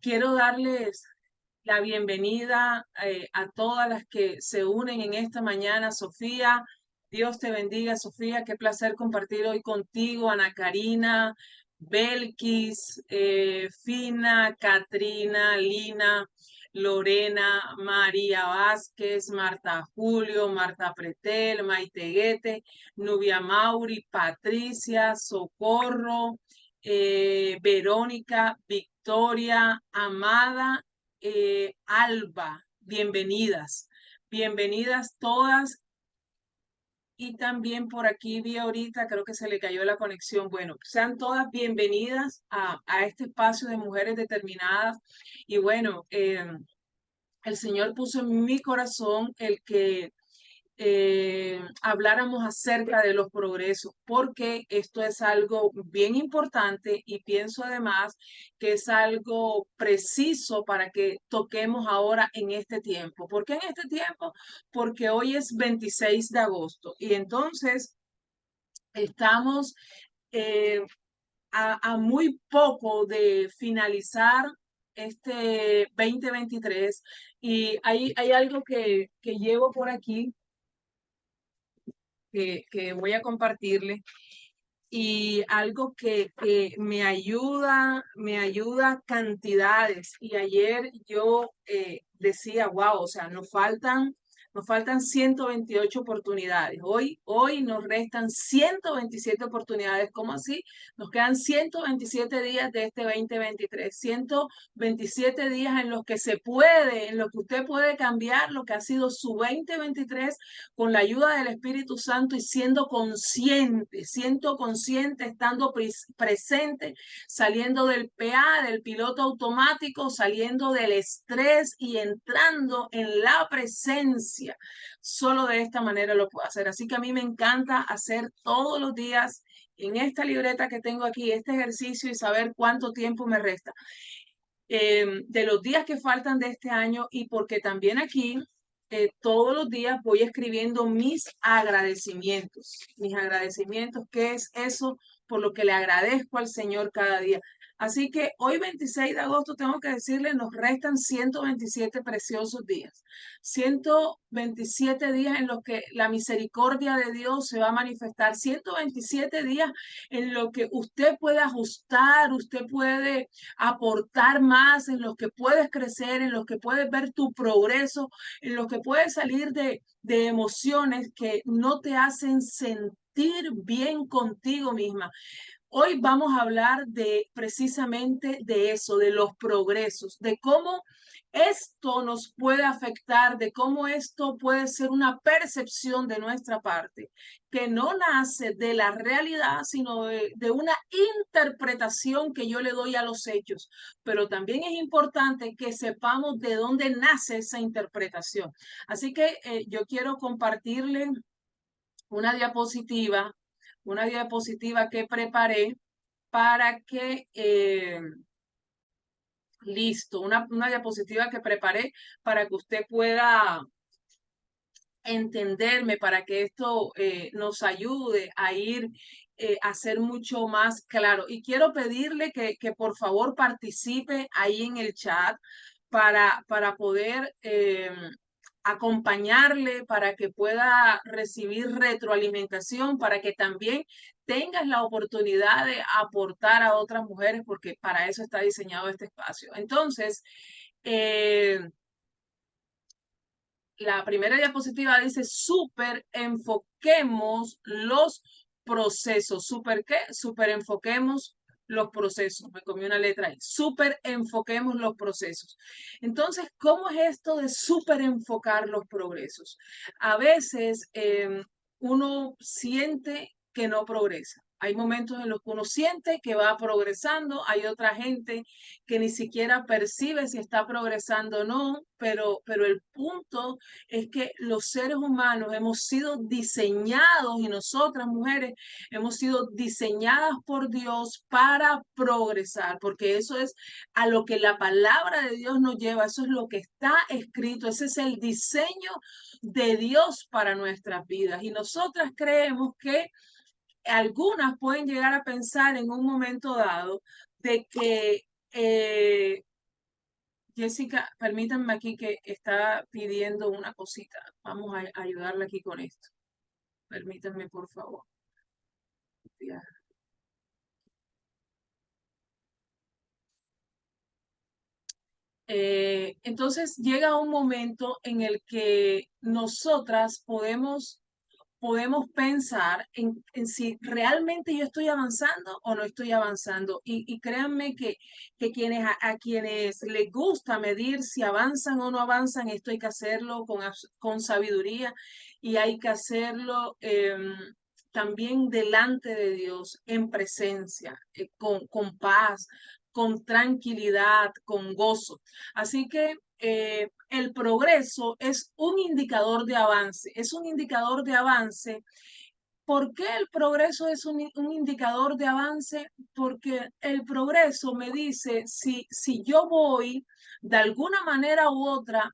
Quiero darles la bienvenida a todas las que se unen en esta mañana. Sofía, Dios te bendiga, Sofía. Qué placer compartir hoy contigo, Ana Karina, Belkis, Fina, Katrina, Lina, Lorena, María Vázquez, Marta Julio, Marta Pretel, Maite Guete, Nubia Mauri, Patricia, Socorro, Verónica, Victoria, Amada, Alba, bienvenidas, bienvenidas todas. Y también por aquí vi ahorita, creo que se le cayó la conexión. Bueno, sean todas bienvenidas a este espacio de mujeres determinadas. Y bueno, el Señor puso en mi corazón el que habláramos acerca de los progresos, porque esto es algo bien importante y pienso además que es algo preciso para que toquemos ahora en este tiempo. ¿Por qué en este tiempo? Porque hoy es 26 de agosto y entonces estamos eh, a muy poco de finalizar este 2023 y hay algo que llevo por aquí que voy a compartirle y algo que me ayuda cantidades. Y ayer yo decía, wow, o sea, nos faltan 128 oportunidades. Hoy nos restan 127 oportunidades. ¿Cómo así? Nos quedan 127 días de este 2023, 127 días en los que se puede, en los que usted puede cambiar lo que ha sido su 2023 con la ayuda del Espíritu Santo y siendo consciente, estando presente, saliendo del PA, del piloto automático, saliendo del estrés y entrando en la presencia. Solo de esta manera lo puedo hacer. Así que a mí me encanta hacer todos los días en esta libreta que tengo aquí este ejercicio y saber cuánto tiempo me resta. De los días que faltan de este año y porque también aquí todos los días voy escribiendo mis agradecimientos, ¿qué es eso por lo que le agradezco al Señor cada día? Así que hoy 26 de agosto tengo que decirle, nos restan 127 preciosos días, 127 días en los que la misericordia de Dios se va a manifestar, 127 días en los que usted puede ajustar, usted puede aportar más, en los que puedes crecer, en los que puedes ver tu progreso, en los que puedes salir de emociones que no te hacen sentir bien contigo misma. Hoy vamos a hablar de precisamente de eso, de los progresos, de cómo esto nos puede afectar, de cómo esto puede ser una percepción de nuestra parte, que no nace de la realidad, sino de una interpretación que yo le doy a los hechos. Pero también es importante que sepamos de dónde nace esa interpretación. Así que yo quiero compartirle una diapositiva, una diapositiva que preparé para que, listo, una diapositiva que preparé para que usted pueda entenderme, para que esto nos ayude a ir a ser mucho más claro. Y quiero pedirle que por favor participe ahí en el chat para poder acompañarle, para que pueda recibir retroalimentación, para que también tengas la oportunidad de aportar a otras mujeres, porque para eso está diseñado este espacio. Entonces, eh, la primera diapositiva dice, super enfoquemos los procesos. ¿Super qué? Super enfoquemos los procesos. Me comí una letra ahí. Super enfoquemos los procesos. Entonces, ¿cómo es esto de super enfocar los progresos? A veces uno siente que no progresa. Hay momentos en los que uno siente que va progresando, hay otra gente que ni siquiera percibe si está progresando o no, pero el punto es que los seres humanos hemos sido diseñados y nosotras mujeres hemos sido diseñadas por Dios para progresar, porque eso es a lo que la palabra de Dios nos lleva, eso es lo que está escrito, ese es el diseño de Dios para nuestras vidas. Y nosotras creemos que algunas pueden llegar a pensar en un momento dado de que Jessica, permítanme aquí que está pidiendo una cosita. Vamos a ayudarle aquí con esto. Permítanme, por favor. Ya. Entonces llega un momento en el que nosotras podemos pensar en si realmente yo estoy avanzando o no estoy avanzando. Y créanme que a quienes les gusta medir si avanzan o no avanzan, esto hay que hacerlo con sabiduría y hay que hacerlo también delante de Dios, en presencia, con paz, con tranquilidad, con gozo. Así que el progreso es un indicador de avance, es un indicador de avance. ¿Por qué el progreso es un indicador de avance? Porque el progreso me dice si yo voy de alguna manera u otra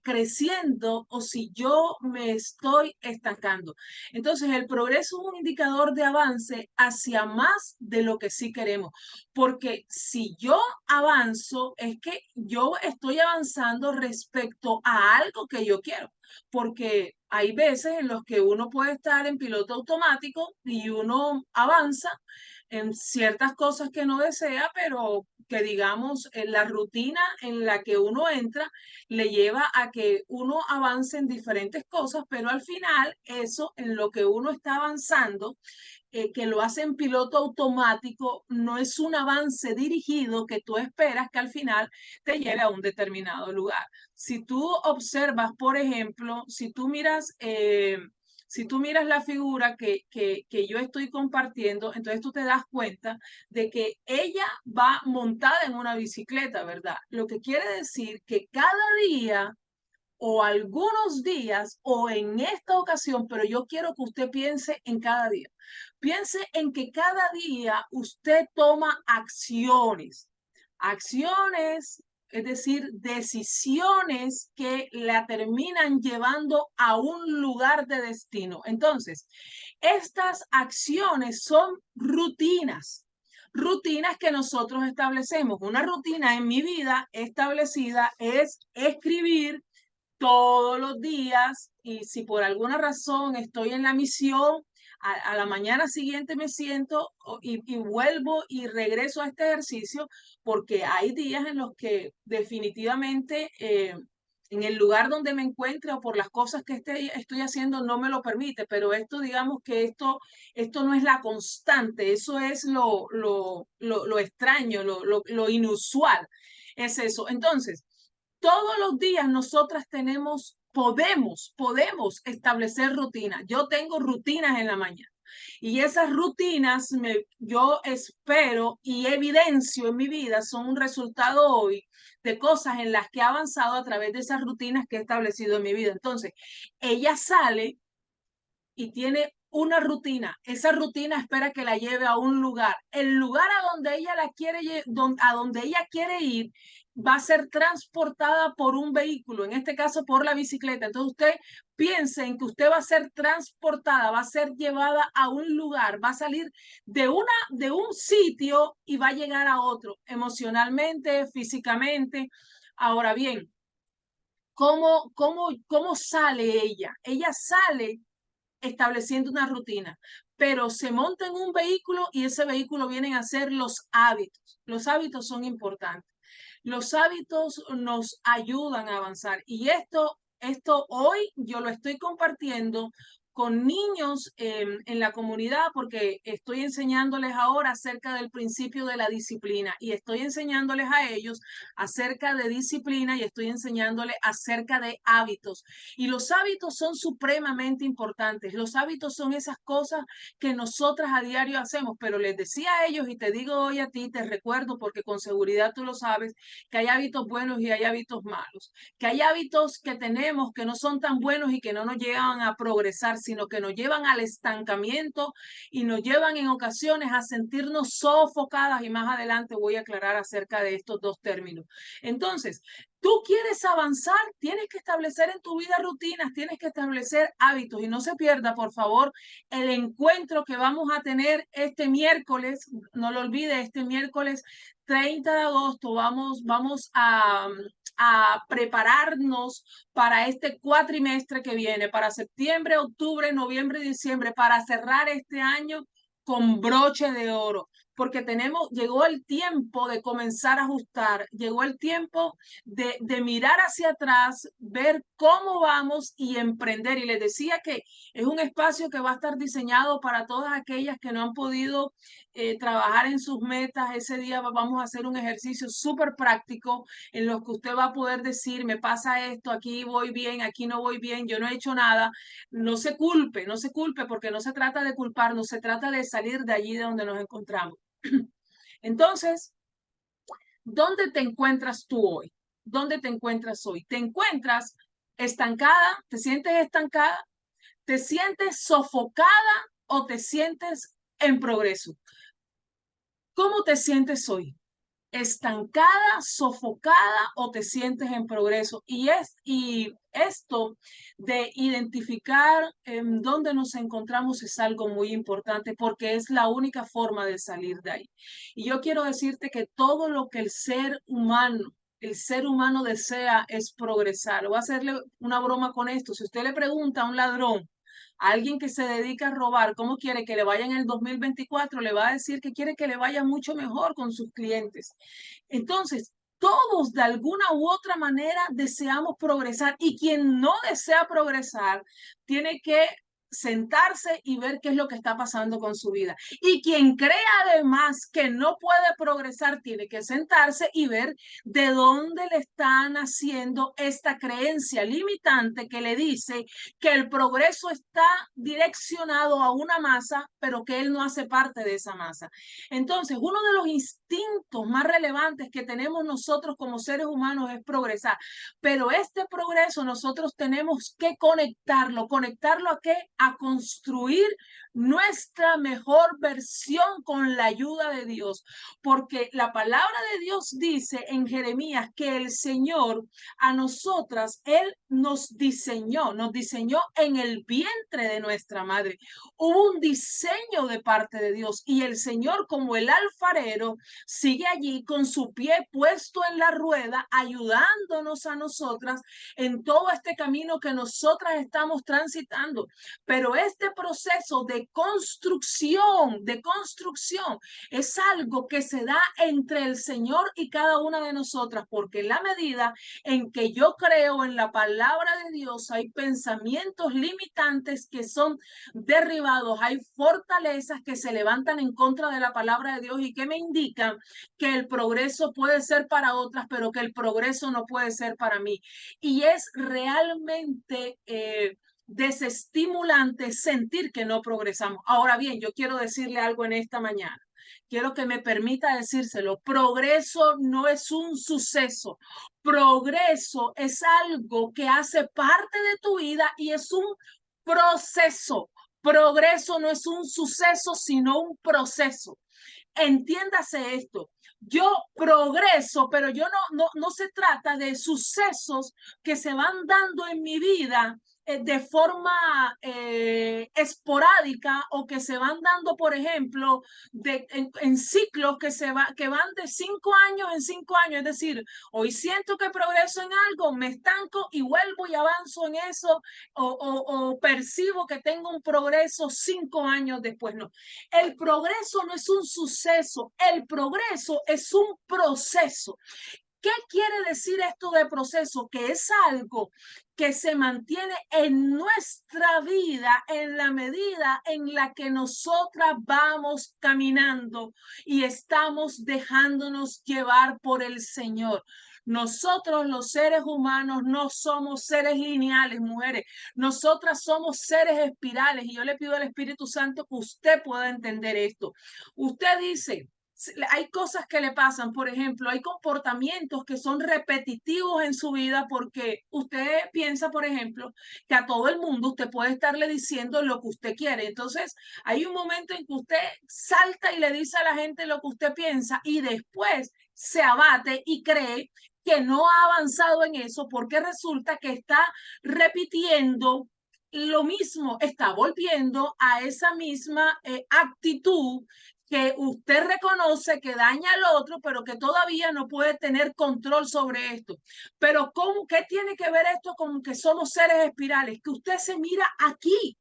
creciendo o si yo me estoy estancando. Entonces, el progreso es un indicador de avance hacia más de lo que sí queremos. Porque si yo avanzo, es que yo estoy avanzando respecto a algo que yo quiero porque hay veces en los que uno puede estar en piloto automático y uno avanza en ciertas cosas que no desea, pero que digamos en la rutina en la que uno entra le lleva a que uno avance en diferentes cosas, pero al final eso en lo que uno está avanzando que lo hace en piloto automático, no es un avance dirigido que tú esperas que al final te lleve a un determinado lugar. Si tú observas, por ejemplo, si tú miras la figura que yo estoy compartiendo, entonces tú te das cuenta de que ella va montada en una bicicleta, ¿verdad? Lo que quiere decir que cada día o algunos días o en esta ocasión, pero yo quiero que usted piense en cada día. Piense en que cada día usted toma acciones, acciones, es decir, decisiones que la terminan llevando a un lugar de destino. Entonces, estas acciones son rutinas. Rutinas que nosotros establecemos. Una rutina en mi vida establecida es escribir todos los días y si por alguna razón estoy en la misión, a la mañana siguiente me siento y vuelvo y regreso a este ejercicio porque hay días en los que definitivamente en el lugar donde me encuentre o por las cosas que estoy haciendo no me lo permite, pero esto digamos que esto no es la constante, eso es lo extraño, lo inusual, es eso. Entonces, todos los días nosotras podemos establecer rutinas. Yo tengo rutinas en la mañana y esas rutinas yo espero y evidencio en mi vida son un resultado hoy de cosas en las que he avanzado a través de esas rutinas que he establecido en mi vida. Entonces, ella sale y tiene una rutina. Esa rutina espera que la lleve a un lugar. El lugar a donde ella a donde ella quiere ir va a ser transportada por un vehículo, en este caso por la bicicleta. Entonces usted piense en que usted va a ser transportada, va a ser llevada a un lugar, va a salir de un sitio y va a llegar a otro, emocionalmente, físicamente. Ahora bien, ¿cómo sale ella? Ella sale estableciendo una rutina, pero se monta en un vehículo y ese vehículo vienen a ser los hábitos. Los hábitos son importantes. Los hábitos nos ayudan a avanzar y esto hoy yo lo estoy compartiendo con niños en la comunidad porque estoy enseñándoles ahora acerca del principio de la disciplina y estoy enseñándoles a ellos acerca de disciplina y estoy enseñándoles acerca de hábitos. Y los hábitos son supremamente importantes. Los hábitos son esas cosas que nosotras a diario hacemos, pero les decía a ellos y te digo hoy a ti, te recuerdo porque con seguridad tú lo sabes, que hay hábitos buenos y hay hábitos malos, que hay hábitos que tenemos que no son tan buenos y que no nos llevan a progresar, sino que nos llevan al estancamiento y nos llevan en ocasiones a sentirnos sofocadas y más adelante voy a aclarar acerca de estos dos términos. Entonces, Tú quieres avanzar, tienes que establecer en tu vida rutinas, tienes que establecer hábitos y no se pierda, por favor, el encuentro que vamos a tener este miércoles, no lo olvide, este miércoles 30 de agosto vamos a prepararnos para este cuatrimestre que viene, para septiembre, octubre, noviembre y diciembre, para cerrar este año con broche de oro, porque llegó el tiempo de comenzar a ajustar, llegó el tiempo de mirar hacia atrás, ver cómo vamos y emprender. Y les decía que es un espacio que va a estar diseñado para todas aquellas que no han podido trabajar en sus metas. Ese día vamos a hacer un ejercicio súper práctico en los que usted va a poder decir, me pasa esto, aquí voy bien, aquí no voy bien, yo no he hecho nada. No se culpe, no se culpe, porque no se trata de culparnos, se trata de salir de allí de donde nos encontramos. Entonces, ¿dónde te encuentras tú hoy? ¿Dónde te encuentras hoy? ¿Te encuentras estancada? ¿Te sientes estancada? ¿Te sientes sofocada o te sientes en progreso? ¿Cómo te sientes hoy? ¿Estancada, sofocada o te sientes en progreso? Y esto de identificar en dónde nos encontramos es algo muy importante porque es la única forma de salir de ahí. Y yo quiero decirte que todo lo que el ser humano desea es progresar. Voy a hacerle una broma con esto. Si usted le pregunta a un ladrón, a alguien que se dedica a robar, ¿cómo quiere que le vaya en el 2024? Le va a decir que quiere que le vaya mucho mejor con sus clientes. Entonces, todos de alguna u otra manera deseamos progresar y quien no desea progresar tiene que sentarse y ver qué es lo que está pasando con su vida. Y quien cree además que no puede progresar tiene que sentarse y ver de dónde le están haciendo esta creencia limitante que le dice que el progreso está direccionado a una masa, pero que él no hace parte de esa masa. Entonces, uno de los instintos más relevantes que tenemos nosotros como seres humanos es progresar, pero este progreso nosotros tenemos que conectarlo. ¿Conectarlo a qué? A construir nuestra mejor versión con la ayuda de Dios, porque la palabra de Dios dice en Jeremías que el Señor a nosotras, Él nos diseñó en el vientre de nuestra madre. Hubo un diseño de parte de Dios y el Señor, como el alfarero, sigue allí con su pie puesto en la rueda, ayudándonos a nosotras en todo este camino que nosotras estamos transitando. Pero este proceso de construcción, es algo que se da entre el Señor y cada una de nosotras, porque en la medida en que yo creo en la palabra de Dios, hay pensamientos limitantes que son derribados, hay fortalezas que se levantan en contra de la palabra de Dios y que me indican que el progreso puede ser para otras, pero que el progreso no puede ser para mí. Y es realmente desestimulante sentir que no progresamos. Ahora bien, yo quiero decirle algo en esta mañana. Quiero que me permita decírselo. Progreso no es un suceso. Progreso es algo que hace parte de tu vida y es un proceso. Progreso no es un suceso, sino un proceso. Entiéndase esto. Yo progreso, pero yo no se trata de sucesos que se van dando en mi vida de forma esporádica o que se van dando, por ejemplo, en ciclos que van de 5 años en 5 años. Es decir, hoy siento que progreso en algo, me estanco y vuelvo y avanzo en eso o percibo que tengo un progreso 5 años después. No, el progreso no es un suceso, el progreso es un proceso. ¿Qué quiere decir esto de proceso? Que es algo que se mantiene en nuestra vida en la medida en la que nosotras vamos caminando y estamos dejándonos llevar por el Señor. Nosotros los seres humanos no somos seres lineales, mujeres. Nosotras somos seres espirales y yo le pido al Espíritu Santo que usted pueda entender esto. Usted dice, hay cosas que le pasan, por ejemplo, hay comportamientos que son repetitivos en su vida porque usted piensa, por ejemplo, que a todo el mundo usted puede estarle diciendo lo que usted quiere. Entonces, hay un momento en que usted salta y le dice a la gente lo que usted piensa y después se abate y cree que no ha avanzado en eso porque resulta que está repitiendo lo mismo, está volviendo a esa misma actitud que usted reconoce que daña al otro, pero que todavía no puede tener control sobre esto. Pero ¿cómo, qué tiene que ver esto con que somos seres espirales? Que usted se mira aquí,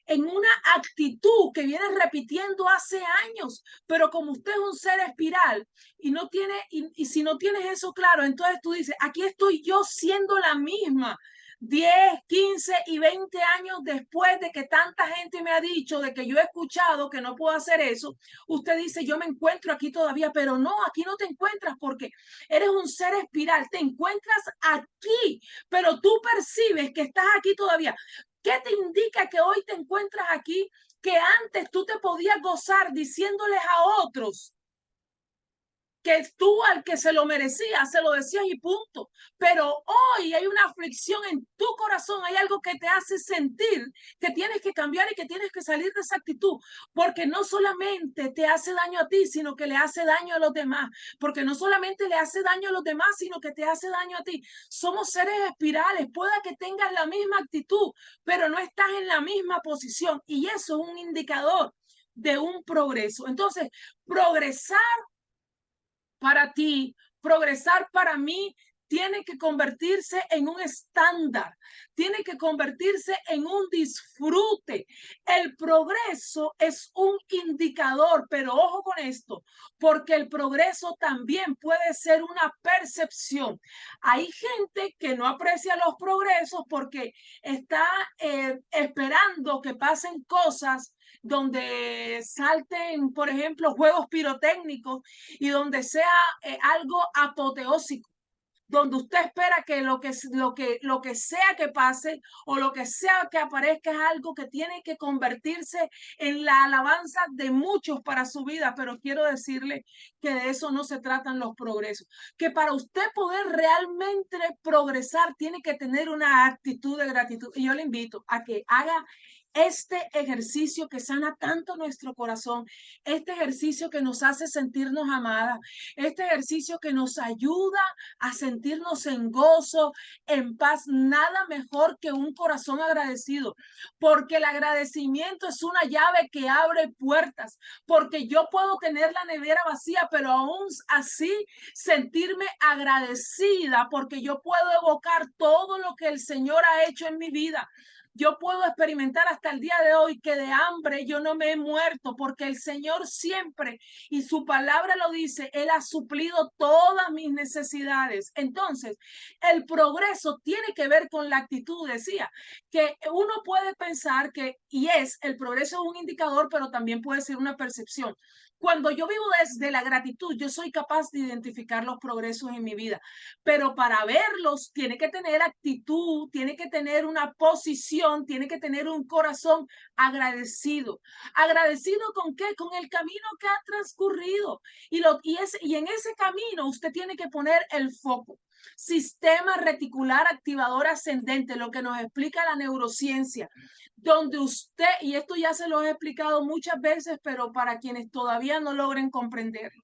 en una actitud que viene repitiendo hace años, pero como usted es un ser espiral y no tiene, y si no tienes eso claro, entonces tú dices, aquí estoy yo siendo la misma. 10, 15 y 20 años después de que tanta gente me ha dicho, de que yo he escuchado que no puedo hacer eso, usted dice, yo me encuentro aquí todavía, pero no, aquí no te encuentras porque eres un ser espiral, te encuentras aquí, pero tú percibes que estás aquí todavía. ¿Qué te indica que hoy te encuentras aquí que antes tú te podías gozar diciéndoles a otros que tú al que se lo merecía, se lo decías y punto? Pero hoy hay una aflicción en tu corazón, hay algo que te hace sentir que tienes que cambiar y que tienes que salir de esa actitud, porque no solamente te hace daño a ti, sino que le hace daño a los demás, porque no solamente le hace daño a los demás, sino que te hace daño a ti. Somos seres espirales, pueda que tengas la misma actitud, pero no estás en la misma posición y eso es un indicador de un progreso. Entonces, progresar para ti, progresar para mí, tiene que convertirse en un estándar, tiene que convertirse en un disfrute. El progreso es un indicador, pero ojo con esto, porque el progreso también puede ser una percepción. Hay gente que no aprecia los progresos porque está esperando que pasen cosas donde salten, por ejemplo, juegos pirotécnicos y donde sea algo apoteósico, donde usted espera que lo que sea que pase o lo que sea que aparezca es algo que tiene que convertirse en la alabanza de muchos para su vida, pero quiero decirle que de eso no se tratan los progresos, que para usted poder realmente progresar tiene que tener una actitud de gratitud. Y yo le invito a que haga este ejercicio que sana tanto nuestro corazón, este ejercicio que nos hace sentirnos amadas, este ejercicio que nos ayuda a sentirnos en gozo, en paz. Nada mejor que un corazón agradecido, porque el agradecimiento es una llave que abre puertas, porque yo puedo tener la nevera vacía, pero aún así sentirme agradecida, porque yo puedo evocar todo lo que el Señor ha hecho en mi vida. Yo puedo experimentar hasta el día de hoy que de hambre yo no me he muerto, porque el Señor siempre, y su palabra lo dice, Él ha suplido todas mis necesidades. Entonces, el progreso tiene que ver con la actitud. Decía que uno puede pensar que, y es, el progreso es un indicador, pero también puede ser una percepción. Cuando yo vivo desde la gratitud, yo soy capaz de identificar los progresos en mi vida, pero para verlos tiene que tener actitud, tiene que tener una posición, tiene que tener un corazón agradecido. ¿Agradecido con qué? Con el camino que ha transcurrido. Y en ese camino usted tiene que poner el foco. Sistema reticular activador ascendente, lo que nos explica la neurociencia, donde usted, y esto ya se lo he explicado muchas veces, pero para quienes todavía no logren comprenderlo,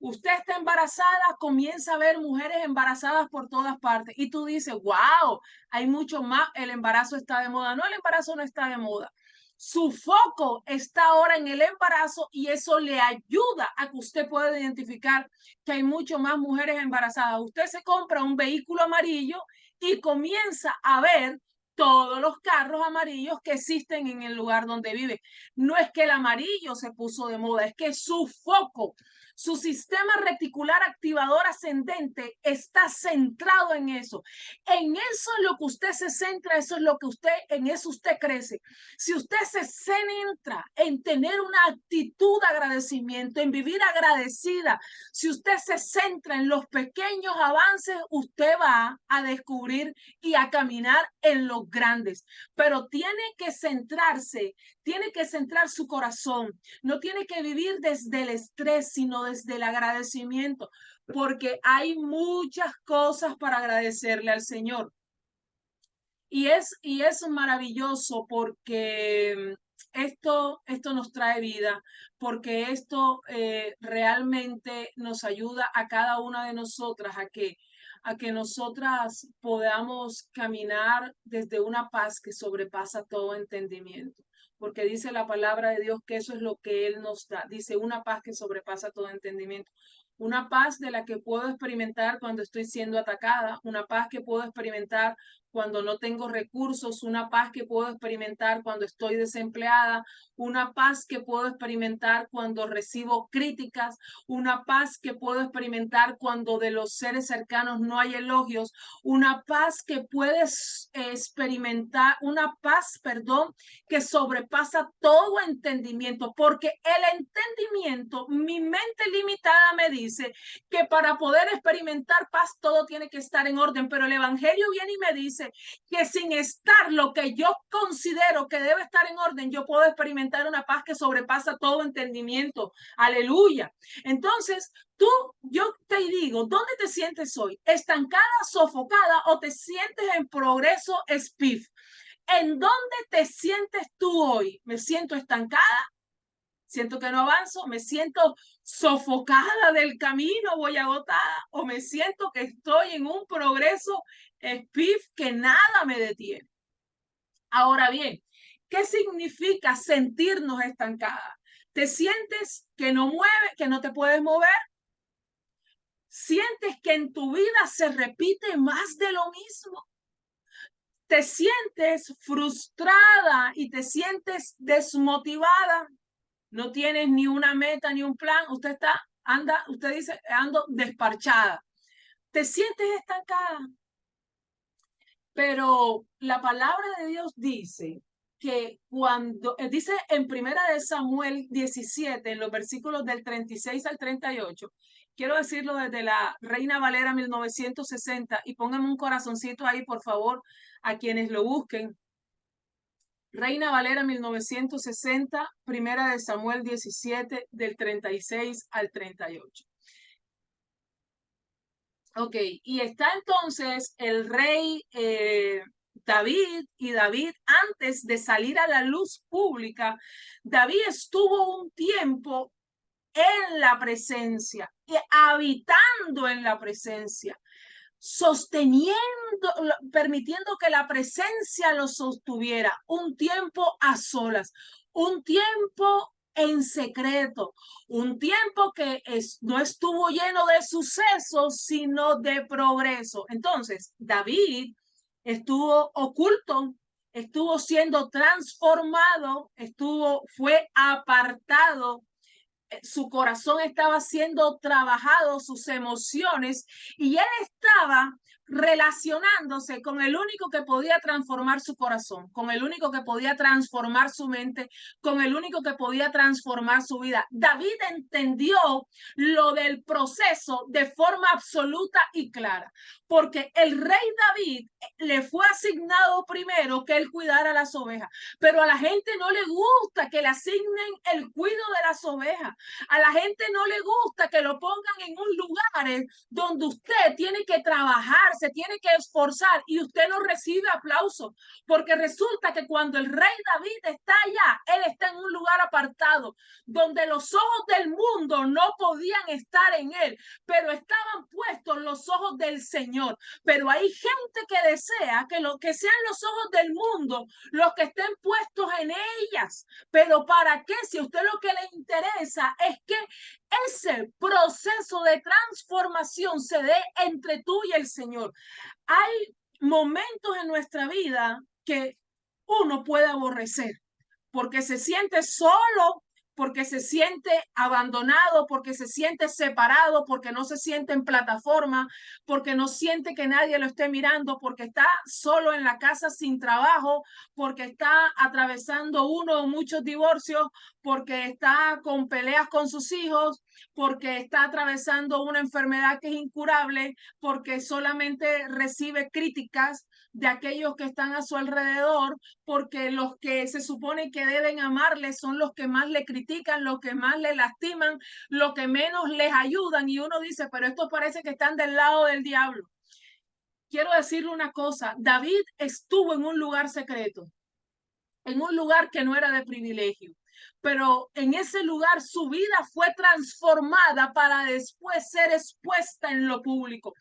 usted está embarazada, comienza a ver mujeres embarazadas por todas partes y tú dices, wow, hay mucho más, el embarazo está de moda. No, el embarazo no está de moda. Su foco está ahora en el embarazo y eso le ayuda a que usted pueda identificar que hay mucho más mujeres embarazadas. Usted se compra un vehículo amarillo y comienza a ver todos los carros amarillos que existen en el lugar donde vive. No es que el amarillo se puso de moda, es que su foco, su sistema reticular activador ascendente está centrado en eso. En eso es lo que usted se centra, eso es lo que usted, en eso usted crece. Si usted se centra en tener una actitud de agradecimiento, en vivir agradecida, si usted se centra en los pequeños avances, usted va a descubrir y a caminar en los grandes. Pero tiene que centrar su corazón. No tiene que vivir desde el estrés, sino desde el agradecimiento, porque hay muchas cosas para agradecerle al Señor. Y es maravilloso porque esto nos trae vida, porque esto realmente nos ayuda a cada una de nosotras a que nosotras podamos caminar desde una paz que sobrepasa todo entendimiento. Porque dice la palabra de Dios que eso es lo que Él nos da. Dice una paz que sobrepasa todo entendimiento. Una paz de la que puedo experimentar cuando estoy siendo atacada, una paz que puedo experimentar cuando no tengo recursos, una paz que puedo experimentar cuando estoy desempleada, una paz que puedo experimentar cuando recibo críticas, una paz que puedo experimentar cuando de los seres cercanos no hay elogios, una paz que puedes experimentar, una paz, perdón, que sobrepasa todo entendimiento, porque el entendimiento, mi mente limitada me dice que para poder experimentar paz todo tiene que estar en orden, pero el Evangelio viene y me dice que sin estar lo que yo considero que debe estar en orden, yo puedo experimentar una paz que sobrepasa todo entendimiento. Aleluya. Entonces, yo te digo, ¿dónde te sientes hoy? ¿Estancada, sofocada o te sientes en progreso, SPIF? ¿En dónde te sientes tú hoy? ¿Me siento estancada? ¿Siento que no avanzo? ¿Me siento sofocada del camino? ¿Voy agotada? ¿O me siento que estoy en un progreso SPIF que nada me detiene? Ahora bien, ¿qué significa sentirnos estancadas? ¿Te sientes que no mueves, que no te puedes mover? ¿Sientes que en tu vida se repite más de lo mismo? ¿Te sientes frustrada y te sientes desmotivada? No tienes ni una meta ni un plan. Usted dice, ando desparchada. ¿Te sientes estancada? Pero la palabra de Dios dice que dice en Primera de Samuel 17, en los versículos del 36 al 38, quiero decirlo desde la Reina Valera 1960, y pónganme un corazoncito ahí, por favor, a quienes lo busquen. Reina Valera 1960, Primera de Samuel 17, del 36 al 38. Ok, y está entonces el rey David, y David, antes de salir a la luz pública, David estuvo un tiempo en la presencia, y habitando en la presencia, sosteniendo, permitiendo que la presencia lo sostuviera, un tiempo a solas, un tiempo en secreto, un tiempo que no estuvo lleno de sucesos, sino de progreso. Entonces, David estuvo oculto, estuvo siendo transformado, fue apartado, su corazón estaba siendo trabajado, sus emociones, y él estaba relacionándose con el único que podía transformar su corazón, con el único que podía transformar su mente, con el único que podía transformar su vida. David entendió lo del proceso de forma absoluta y clara, porque el rey David le fue asignado primero que él cuidara las ovejas, pero a la gente no le gusta que le asignen el cuidado de las ovejas. A la gente no le gusta que lo pongan en un lugar donde usted tiene que trabajar, se tiene que esforzar, y usted no recibe aplauso, porque resulta que cuando el rey David está allá, él está en un lugar apartado, donde los ojos del mundo no podían estar en él, pero estaban puestos los ojos del Señor. Pero hay gente que desea que sean los ojos del mundo los que estén puestos en ellas. Pero ¿para qué? Si a usted lo que le interesa es que ese proceso de transformación se dé entre tú y el Señor. Hay momentos en nuestra vida que uno puede aborrecer porque se siente solo, porque se siente abandonado, porque se siente separado, porque no se siente en plataforma, porque no siente que nadie lo esté mirando, porque está solo en la casa sin trabajo, porque está atravesando uno o muchos divorcios, porque está con peleas con sus hijos, porque está atravesando una enfermedad que es incurable, porque solamente recibe críticas de aquellos que están a su alrededor, porque los que se supone que deben amarle son los que más le critican, los que más le lastiman, los que menos les ayudan, y uno dice, pero esto parece que están del lado del diablo. Quiero decirle una cosa, David estuvo en un lugar secreto, en un lugar que no era de privilegio, pero en ese lugar su vida fue transformada para después ser expuesta en lo público.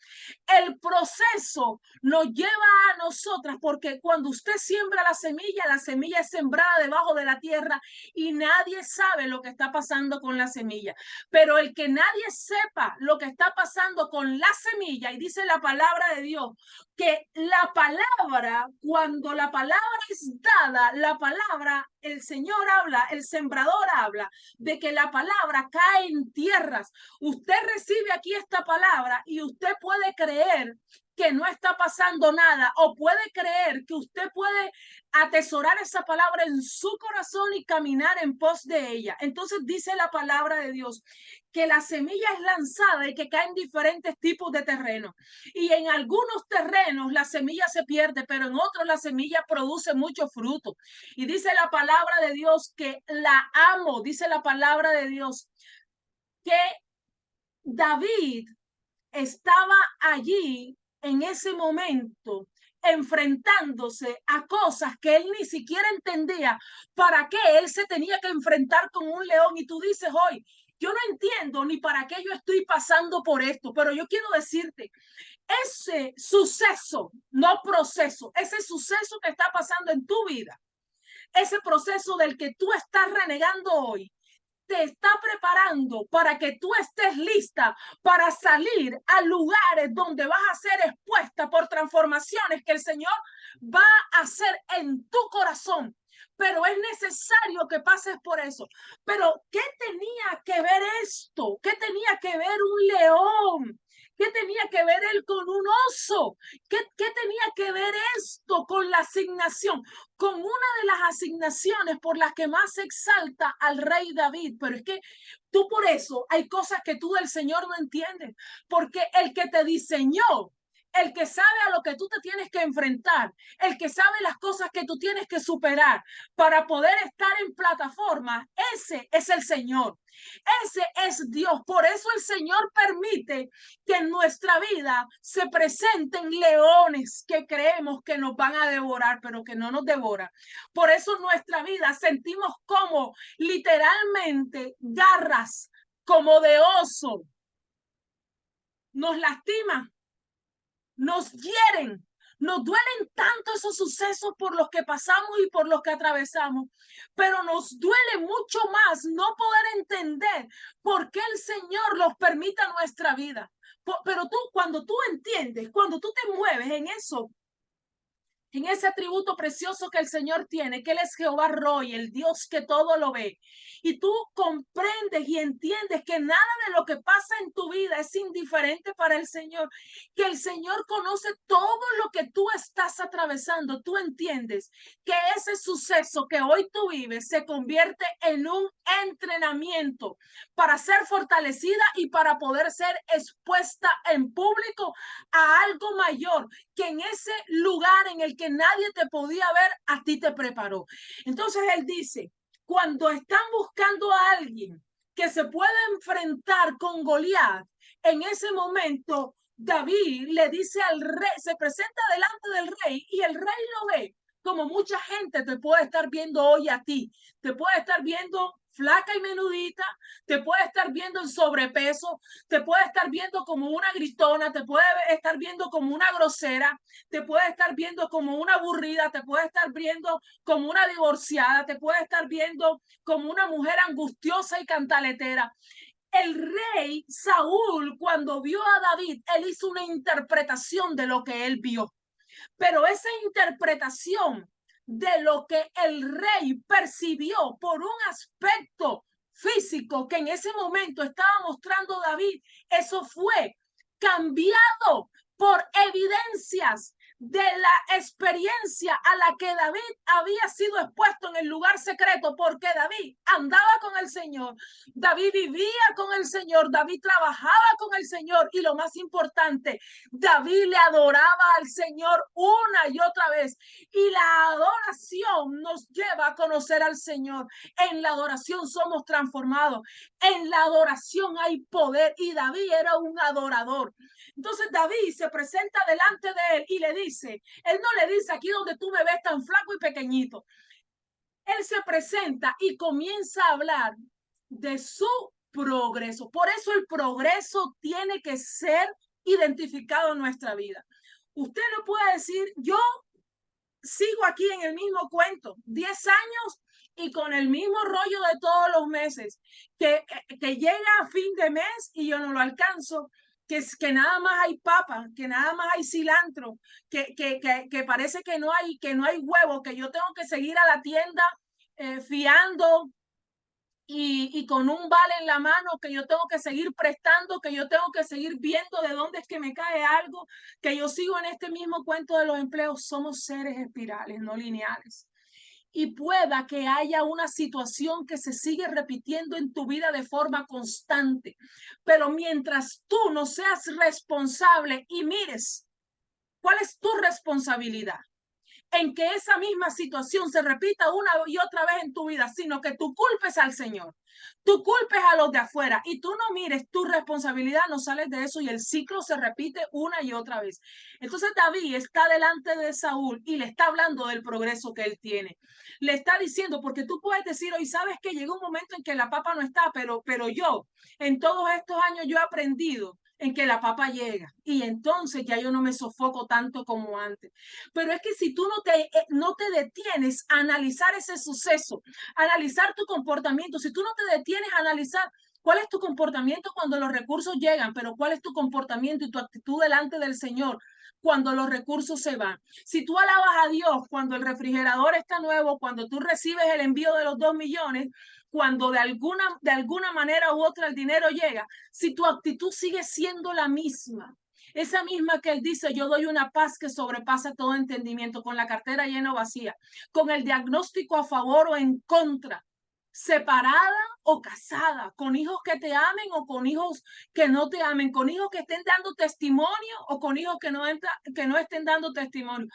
El proceso nos lleva a nosotras, porque cuando usted siembra la semilla es sembrada debajo de la tierra y nadie sabe lo que está pasando con la semilla. Pero el que nadie sepa lo que está pasando con la semilla, y dice la palabra de Dios, que la palabra, cuando la palabra es dada, la palabra, el Señor habla, el sembrador habla de que la palabra cae en tierras. Usted recibe aquí esta palabra y usted puede creer que no está pasando nada, o puede creer que usted puede atesorar esa palabra en su corazón y caminar en pos de ella. Entonces dice la palabra de Dios que la semilla es lanzada y que caen diferentes tipos de terreno. Y en algunos terrenos la semilla se pierde, pero en otros la semilla produce mucho fruto. Y dice la palabra de Dios que la amo, dice la palabra de Dios, que David estaba allí en ese momento enfrentándose a cosas que él ni siquiera entendía para qué él se tenía que enfrentar con un león. Y tú dices hoy, yo no entiendo ni para qué yo estoy pasando por esto, pero yo quiero decirte, ese suceso, no proceso, ese suceso que está pasando en tu vida, ese proceso del que tú estás renegando hoy, te está preparando para que tú estés lista para salir a lugares donde vas a ser expuesta por transformaciones que el Señor va a hacer en tu corazón. Pero es necesario que pases por eso. Pero ¿qué tenía que ver esto? ¿Qué tenía que ver un león? ¿Qué tenía que ver él con un oso? ¿Qué tenía que ver esto con la asignación? Con una de las asignaciones por las que más se exalta al rey David. Pero es que tú por eso hay cosas que tú del Señor no entiendes, porque el que te diseñó, el que sabe a lo que tú te tienes que enfrentar, el que sabe las cosas que tú tienes que superar para poder estar en plataforma, ese es el Señor. Ese es Dios. Por eso el Señor permite que en nuestra vida se presenten leones que creemos que nos van a devorar, pero que no nos devoran. Por eso en nuestra vida sentimos como literalmente garras, como de oso. Nos lastiman, nos hieren, nos duelen tanto esos sucesos por los que pasamos y por los que atravesamos, pero nos duele mucho más no poder entender por qué el Señor los permite a nuestra vida. Pero tú, cuando tú entiendes, cuando tú te mueves en ese atributo precioso que el Señor tiene, que Él es Jehová Roy, el Dios que todo lo ve. Y tú comprendes y entiendes que nada de lo que pasa en tu vida es indiferente para el Señor, que el Señor conoce todo lo que tú estás atravesando. Tú entiendes que ese suceso que hoy tú vives se convierte en un entrenamiento para ser fortalecida y para poder ser expuesta en público a algo mayor, que en ese lugar en el que nadie te podía ver, a ti te preparó. Entonces él dice, cuando están buscando a alguien que se pueda enfrentar con Goliat, en ese momento David le dice al rey, se presenta delante del rey y el rey lo ve como mucha gente te puede estar viendo hoy a ti, te puede estar viendo flaca y menudita, te puede estar viendo en sobrepeso, te puede estar viendo como una gritona, te puede estar viendo como una grosera, te puede estar viendo como una aburrida, te puede estar viendo como una divorciada, te puede estar viendo como una mujer angustiosa y cantaletera. El rey Saúl, cuando vio a David, él hizo una interpretación de lo que él vio. Pero esa interpretación de lo que el rey percibió por un aspecto físico que en ese momento estaba mostrando David, eso fue cambiado por evidencias de la experiencia a la que David había sido expuesto en el lugar secreto, porque David andaba con el Señor, David vivía con el Señor, David trabajaba con el Señor y lo más importante, David le adoraba al Señor una y otra vez. Y la adoración nos lleva a conocer al Señor. En la adoración somos transformados. En la adoración hay poder y David era un adorador. Entonces David se presenta delante de él y le dice, él no le dice aquí donde tú me ves tan flaco y pequeñito. él se presenta y comienza a hablar de su progreso. Por eso el progreso tiene que ser identificado en nuestra vida. Usted no puede decir, yo sigo aquí en el mismo cuento, 10 años y con el mismo rollo de todos los meses, que llega a fin de mes y yo no lo alcanzo, que nada más hay papa, que nada más hay cilantro, que parece que no hay huevo, que yo tengo que seguir a la tienda fiando y con un vale en la mano, que yo tengo que seguir prestando, que yo tengo que seguir viendo de dónde es que me cae algo, que yo sigo en este mismo cuento de los empleos. Somos seres espirales, no lineales. Y pueda que haya una situación que se sigue repitiendo en tu vida de forma constante. Pero mientras tú no seas responsable y mires cuál es tu responsabilidad en que esa misma situación se repita una y otra vez en tu vida, sino que tú culpes al Señor, tú culpes a los de afuera y tú no mires tu responsabilidad, no sales de eso y el ciclo se repite una y otra vez. Entonces David está delante de Saúl y le está hablando del progreso que él tiene. Le está diciendo, porque tú puedes decir hoy, sabes que llegó un momento en que la papa no está, pero yo, en todos estos años yo he aprendido en que la papa llega y entonces ya yo no me sofoco tanto como antes. Pero es que si tú no te detienes a analizar ese suceso, a analizar tu comportamiento, si tú no te detienes a analizar cuál es tu comportamiento cuando los recursos llegan, pero cuál es tu comportamiento y tu actitud delante del Señor cuando los recursos se van. Si tú alabas a Dios cuando el refrigerador está nuevo, cuando tú recibes el envío de los 2 millones, cuando de alguna manera u otra el dinero llega, si tu actitud sigue siendo la misma, esa misma que él dice, yo doy una paz que sobrepasa todo entendimiento, con la cartera llena o vacía, con el diagnóstico a favor o en contra, separada o casada, con hijos que te amen o con hijos que no te amen, con hijos que estén dando testimonio o con hijos que no estén dando testimonio,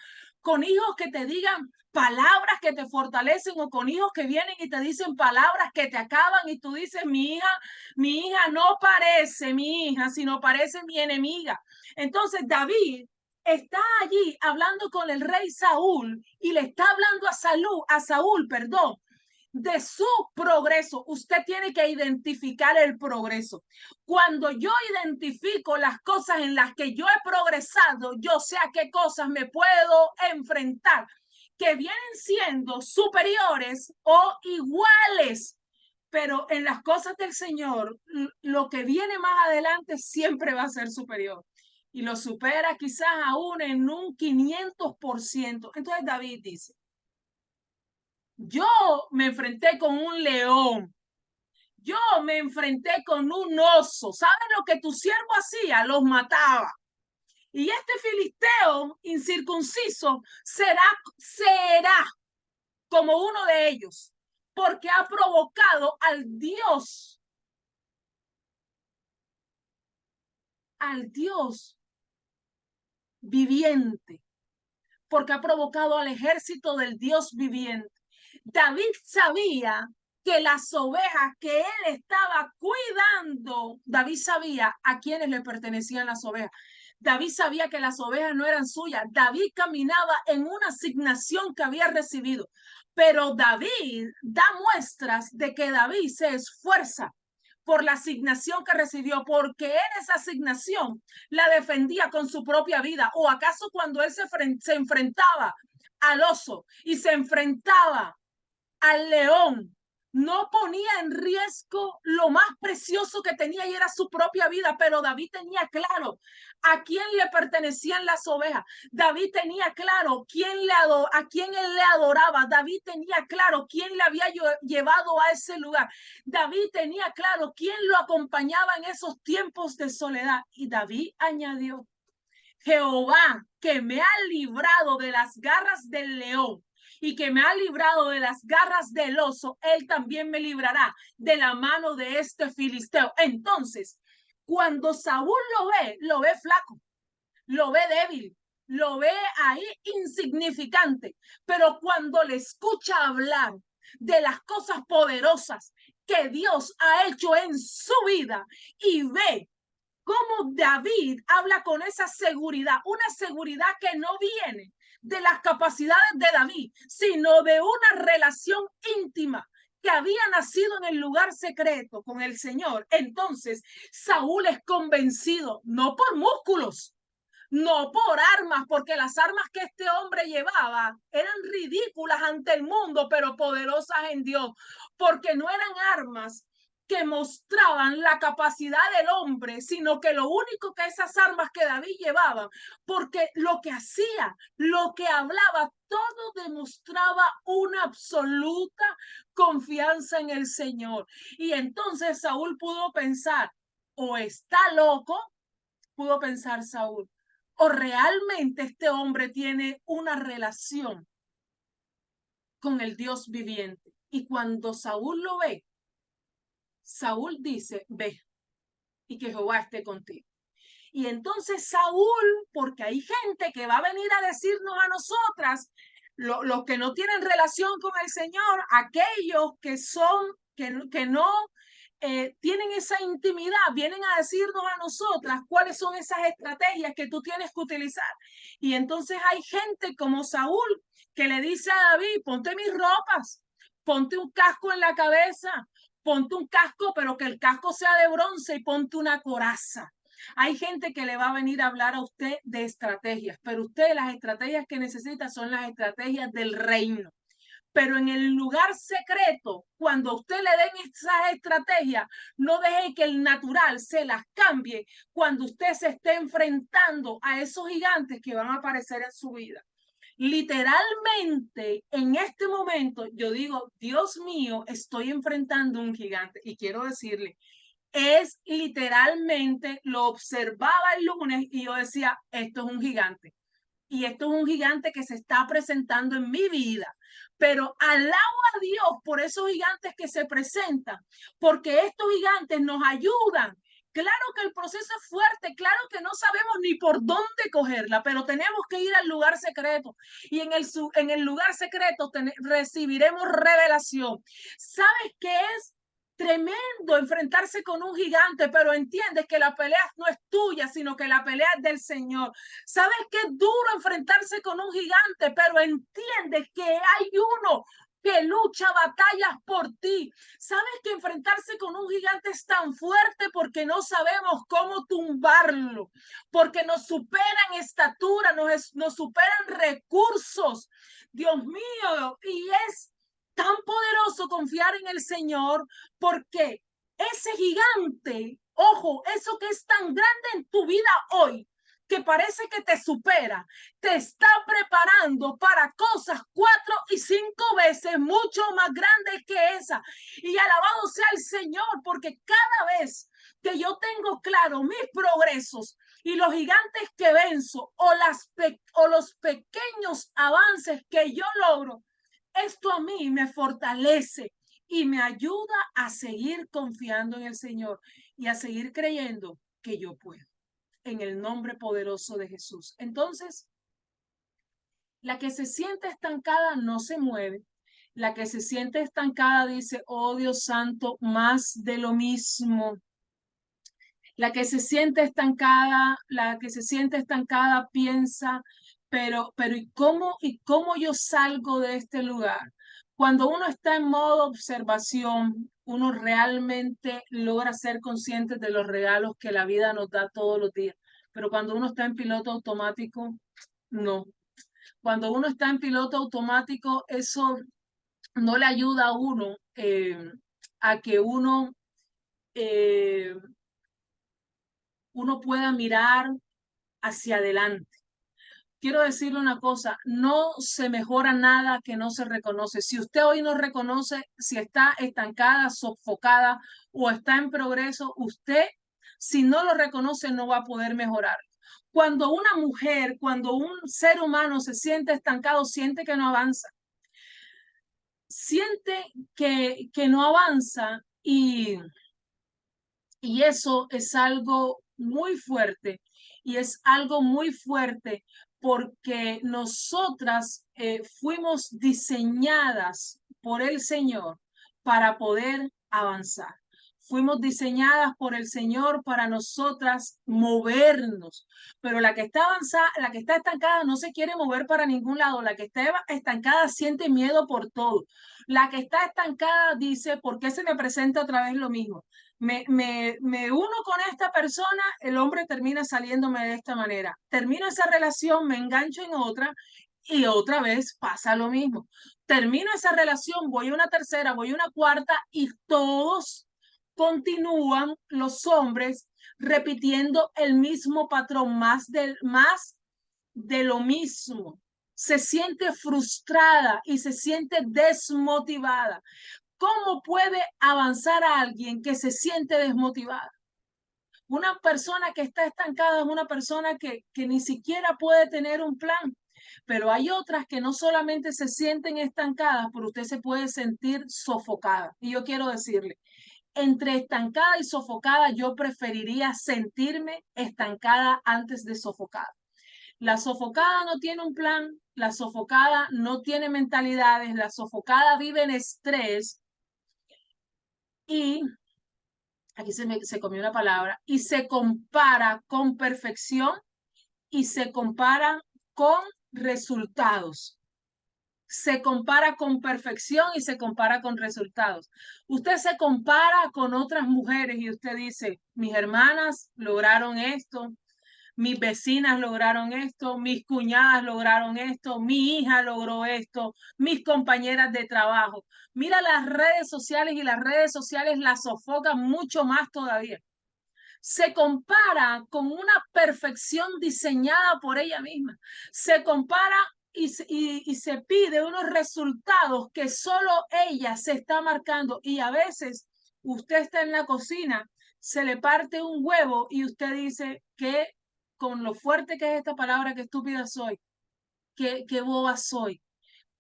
con hijos que te digan palabras que te fortalecen o con hijos que vienen y te dicen palabras que te acaban y tú dices, mi hija no parece mi hija, sino parece mi enemiga. Entonces David está allí hablando con el rey Saúl y le está hablando a Saúl, perdón, de su progreso. Usted tiene que identificar el progreso. Cuando yo identifico las cosas en las que yo he progresado, yo sé a qué cosas me puedo enfrentar, que vienen siendo superiores o iguales. Pero en las cosas del Señor, lo que viene más adelante siempre va a ser superior. Y lo supera quizás aún en un 500%. Entonces David dice, yo me enfrenté con un león, yo me enfrenté con un oso. ¿Sabes lo que tu siervo hacía? Los mataba. Y este filisteo incircunciso será como uno de ellos, porque ha provocado al Dios viviente, porque ha provocado al ejército del Dios viviente. David sabía que las ovejas que él estaba cuidando, David sabía a quiénes le pertenecían las ovejas. David sabía que las ovejas no eran suyas. David caminaba en una asignación que había recibido. Pero David da muestras de que David se esfuerza por la asignación que recibió, porque en esa asignación la defendía con su propia vida. ¿O acaso cuando él se enfrentaba al oso y se enfrentaba al león, no ponía en riesgo lo más precioso que tenía y era su propia vida? Pero David tenía claro a quién le pertenecían las ovejas. David tenía claro a quién él le adoraba. David tenía claro quién le había llevado a ese lugar. David tenía claro quién lo acompañaba en esos tiempos de soledad. Y David añadió, Jehová, que me ha librado de las garras del león y que me ha librado de las garras del oso, él también me librará de la mano de este filisteo. Entonces, cuando Saúl lo ve flaco, lo ve débil, lo ve ahí insignificante, pero cuando le escucha hablar de las cosas poderosas que Dios ha hecho en su vida y ve cómo David habla con esa seguridad, una seguridad que no viene de las capacidades de David, sino de una relación íntima que había nacido en el lugar secreto con el Señor. Entonces, Saúl es convencido, no por músculos, no por armas, porque las armas que este hombre llevaba eran ridículas ante el mundo, pero poderosas en Dios, porque no eran armas que mostraban la capacidad del hombre, sino que lo único que esas armas que David llevaba, porque lo que hacía, lo que hablaba, todo demostraba una absoluta confianza en el Señor. Y entonces Saúl pudo pensar, o está loco, pudo pensar Saúl, o realmente este hombre tiene una relación con el Dios viviente. Y cuando Saúl lo ve, Saúl dice, ve y que Jehová esté contigo. Y entonces Saúl, porque hay gente que va a venir a decirnos a nosotras, los que no tienen relación con el Señor, aquellos que son, que no tienen esa intimidad, vienen a decirnos a nosotras cuáles son esas estrategias que tú tienes que utilizar. Y entonces hay gente como Saúl que le dice a David, ponte mis ropas, ponte un casco en la cabeza, ponte un casco, pero que el casco sea de bronce y ponte una coraza. Hay gente que le va a venir a hablar a usted de estrategias, pero usted las estrategias que necesita son las estrategias del reino. Pero en el lugar secreto, cuando usted le den esas estrategias, no deje que el natural se las cambie cuando usted se esté enfrentando a esos gigantes que van a aparecer en su vida. Literalmente, en este momento, yo digo, Dios mío, estoy enfrentando un gigante. Y quiero decirle, es literalmente, lo observaba el lunes y yo decía, esto es un gigante. Y esto es un gigante que se está presentando en mi vida. Pero alabo a Dios por esos gigantes que se presentan, porque estos gigantes nos ayudan. Claro que el proceso es fuerte, claro que no sabemos ni por dónde cogerla, pero tenemos que ir al lugar secreto. Y en el lugar secreto recibiremos revelación. ¿Sabes qué es? Tremendo enfrentarse con un gigante, pero entiendes que la pelea no es tuya, sino que la pelea es del Señor. Sabes que es duro enfrentarse con un gigante, pero entiendes que hay uno que lucha batallas por ti. Sabes que enfrentarse con un gigante es tan fuerte porque no sabemos cómo tumbarlo, porque nos superan estatura, nos superan recursos. Dios mío, y es tan poderoso confiar en el Señor porque ese gigante, ojo, eso que es tan grande en tu vida hoy, que parece que te supera, te está preparando para cosas 4 y 5 veces mucho más grandes que esa. Y alabado sea el Señor, porque cada vez que yo tengo claro mis progresos y los gigantes que venzo o los pequeños avances que yo logro, esto a mí me fortalece y me ayuda a seguir confiando en el Señor y a seguir creyendo que yo puedo, en el nombre poderoso de Jesús. Entonces, la que se siente estancada no se mueve. La que se siente estancada dice, oh Dios santo, más de lo mismo. La que se siente estancada piensa, pero y cómo yo salgo de este lugar? Cuando uno está en modo observación, uno realmente logra ser consciente de los regalos que la vida nos da todos los días. Pero cuando uno está en piloto automático, no. Cuando uno está en piloto automático, eso no le ayuda a uno a que eh, uno pueda mirar hacia adelante. Quiero decirle una cosa, no se mejora nada que no se reconoce. Si usted hoy no reconoce si está estancada, sofocada o está en progreso, usted, si no lo reconoce, no va a poder mejorar. Cuando una mujer, cuando un ser humano se siente estancado, siente que no avanza, siente que no avanza y eso es algo muy fuerte y es algo muy fuerte porque nosotras fuimos diseñadas por el Señor para poder avanzar. fuimos diseñadas por el Señor para nosotras movernos, pero la que está avanzada, la que está estancada no se quiere mover para ningún lado, la que está estancada siente miedo por todo, la que está estancada dice, ¿por qué se me presenta otra vez lo mismo? Me uno con esta persona, el hombre termina saliéndome de esta manera, termino esa relación, me engancho en otra y otra vez pasa lo mismo. Termino esa relación, voy a una tercera, voy a una cuarta y todos continúan los hombres repitiendo el mismo patrón, más de lo mismo. Se siente frustrada y se siente desmotivada. ¿Cómo puede avanzar a alguien que se siente desmotivada? Una persona que está estancada es una persona que ni siquiera puede tener un plan. Pero hay otras que no solamente se sienten estancadas, pero usted se puede sentir sofocada. Y yo quiero decirle, entre estancada y sofocada, yo preferiría sentirme estancada antes de sofocada. La sofocada no tiene un plan, la sofocada no tiene mentalidades, la sofocada vive en estrés y, aquí se comió una palabra, y se compara con perfección y se compara con resultados. Se compara con perfección y se compara con resultados. Usted se compara con otras mujeres y usted dice, mis hermanas lograron esto, mis vecinas lograron esto, mis cuñadas lograron esto, mi hija logró esto, mis compañeras de trabajo. Mira las redes sociales y las redes sociales las sofocan mucho más todavía. Se compara con una perfección diseñada por ella misma. Se compara y se pide unos resultados que solo ella se está marcando. Y a veces usted está en la cocina, se le parte un huevo y usted dice que con lo fuerte que es esta palabra, qué estúpida soy, qué boba soy,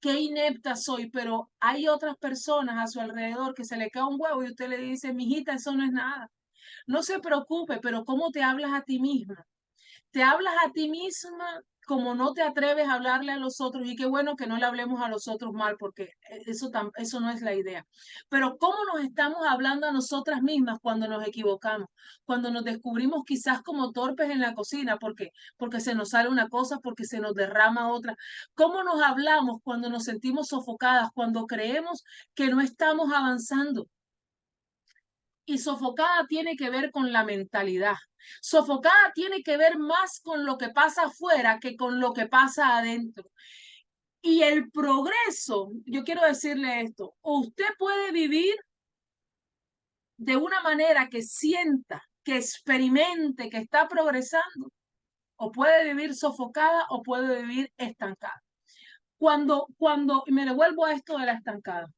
qué inepta soy, pero hay otras personas a su alrededor que se le cae un huevo y usted le dice, mijita, eso no es nada. No se preocupe, pero ¿cómo te hablas a ti misma? Te hablas a ti misma como no te atreves a hablarle a los otros y qué bueno que no le hablemos a los otros mal porque eso no es la idea. Pero ¿cómo nos estamos hablando a nosotras mismas cuando nos equivocamos? Cuando nos descubrimos quizás como torpes en la cocina porque se nos sale una cosa, porque se nos derrama otra. ¿Cómo nos hablamos cuando nos sentimos sofocadas, cuando creemos que no estamos avanzando? Y sofocada tiene que ver con la mentalidad. Sofocada tiene que ver más con lo que pasa afuera que con lo que pasa adentro. Y el progreso, yo quiero decirle esto, usted puede vivir de una manera que sienta, que experimente, que está progresando, o puede vivir sofocada o puede vivir estancada. Y me devuelvo a esto de la estancada,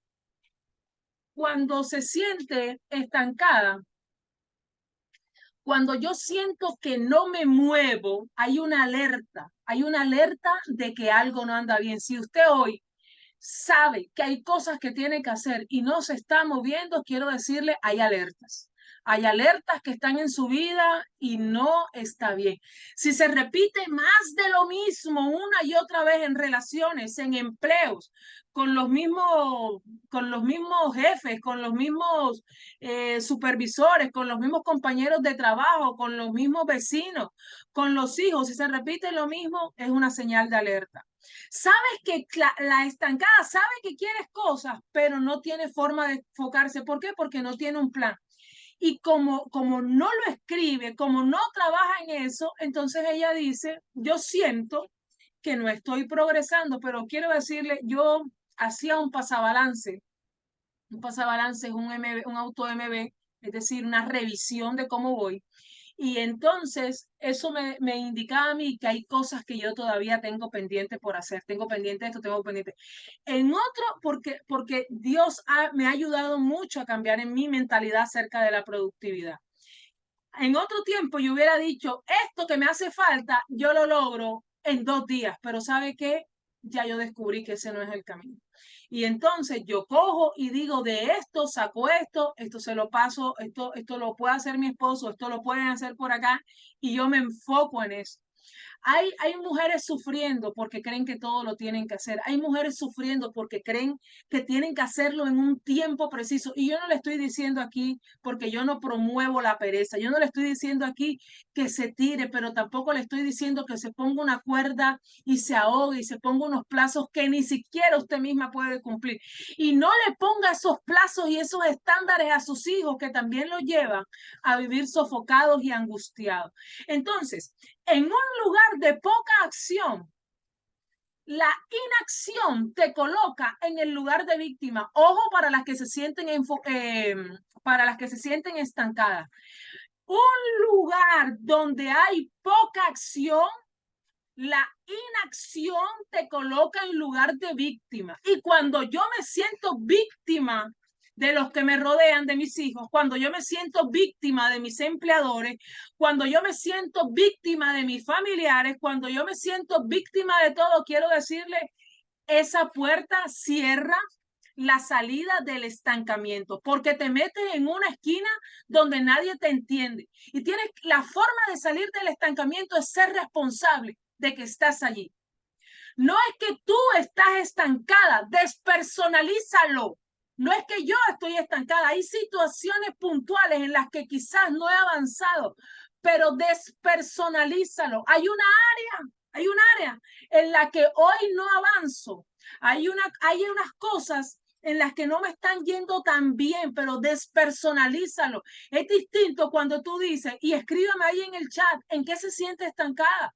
cuando se siente estancada, cuando yo siento que no me muevo, hay una alerta de que algo no anda bien. Si usted hoy sabe que hay cosas que tiene que hacer y no se está moviendo, quiero decirle, hay alertas. Hay alertas que están en su vida y no está bien. Si se repite más de lo mismo una y otra vez en relaciones, en empleos, con los mismos jefes, con los mismos supervisores, con los mismos compañeros de trabajo, con los mismos vecinos, con los hijos, si se repite lo mismo, es una señal de alerta. Sabes que la estancada sabe que quieres cosas, pero no tiene forma de enfocarse. ¿Por qué? Porque no tiene un plan. Y como no lo escribe, como no trabaja en eso, entonces ella dice, yo siento que no estoy progresando, pero quiero decirle, yo hacía un pasabalance. Un pasabalance es un auto MB, es decir, una revisión de cómo voy. Y entonces eso me indicaba a mí que hay cosas que yo todavía tengo pendiente por hacer. Tengo pendiente esto, tengo pendiente. En otro, porque Dios me ha ayudado mucho a cambiar en mi mentalidad acerca de la productividad. En otro tiempo yo hubiera dicho, esto que me hace falta, yo lo logro en 2 días, pero ¿sabe qué? Ya yo descubrí que ese no es el camino. Y entonces yo cojo y digo, de esto saco esto se lo paso, esto lo puede hacer mi esposo, esto lo pueden hacer por acá, y yo me enfoco en eso. Hay mujeres sufriendo porque creen que todo lo tienen que hacer. Hay mujeres sufriendo porque creen que tienen que hacerlo en un tiempo preciso. Y yo no le estoy diciendo aquí, porque yo no promuevo la pereza, yo no le estoy diciendo aquí que se tire, pero tampoco le estoy diciendo que se ponga una cuerda y se ahogue y se ponga unos plazos que ni siquiera usted misma puede cumplir. Y no le ponga esos plazos y esos estándares a sus hijos que también los llevan a vivir sofocados y angustiados. Entonces, en un lugar de poca acción, la inacción te coloca en el lugar de víctima. Ojo para las que se sienten para las que se sienten estancadas. Un lugar donde hay poca acción, la inacción te coloca en lugar de víctima. Y cuando yo me siento víctima de los que me rodean, de mis hijos, cuando yo me siento víctima de mis empleadores, cuando yo me siento víctima de mis familiares, cuando yo me siento víctima de todo, quiero decirle, esa puerta cierra la salida del estancamiento, porque te metes en una esquina donde nadie te entiende. Y tienes la forma de salir del estancamiento es ser responsable de que estás allí. No es que tú estás estancada, despersonalízalo. No es que yo estoy estancada, hay situaciones puntuales en las que quizás no he avanzado, pero despersonalízalo. Hay un área en la que hoy no avanzo. Hay unas cosas en las que no me están yendo tan bien, pero despersonalízalo. Es distinto cuando tú dices, y escríbame ahí en el chat, ¿en qué se siente estancada?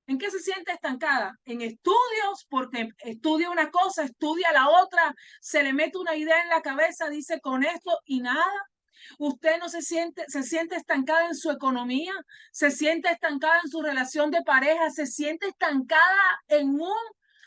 ¿En qué se siente estancada? En estudios, porque estudia una cosa, estudia la otra, se le mete una idea en la cabeza, dice con esto y nada. Usted no se siente estancada en su economía, se siente estancada en su relación de pareja, se siente estancada en un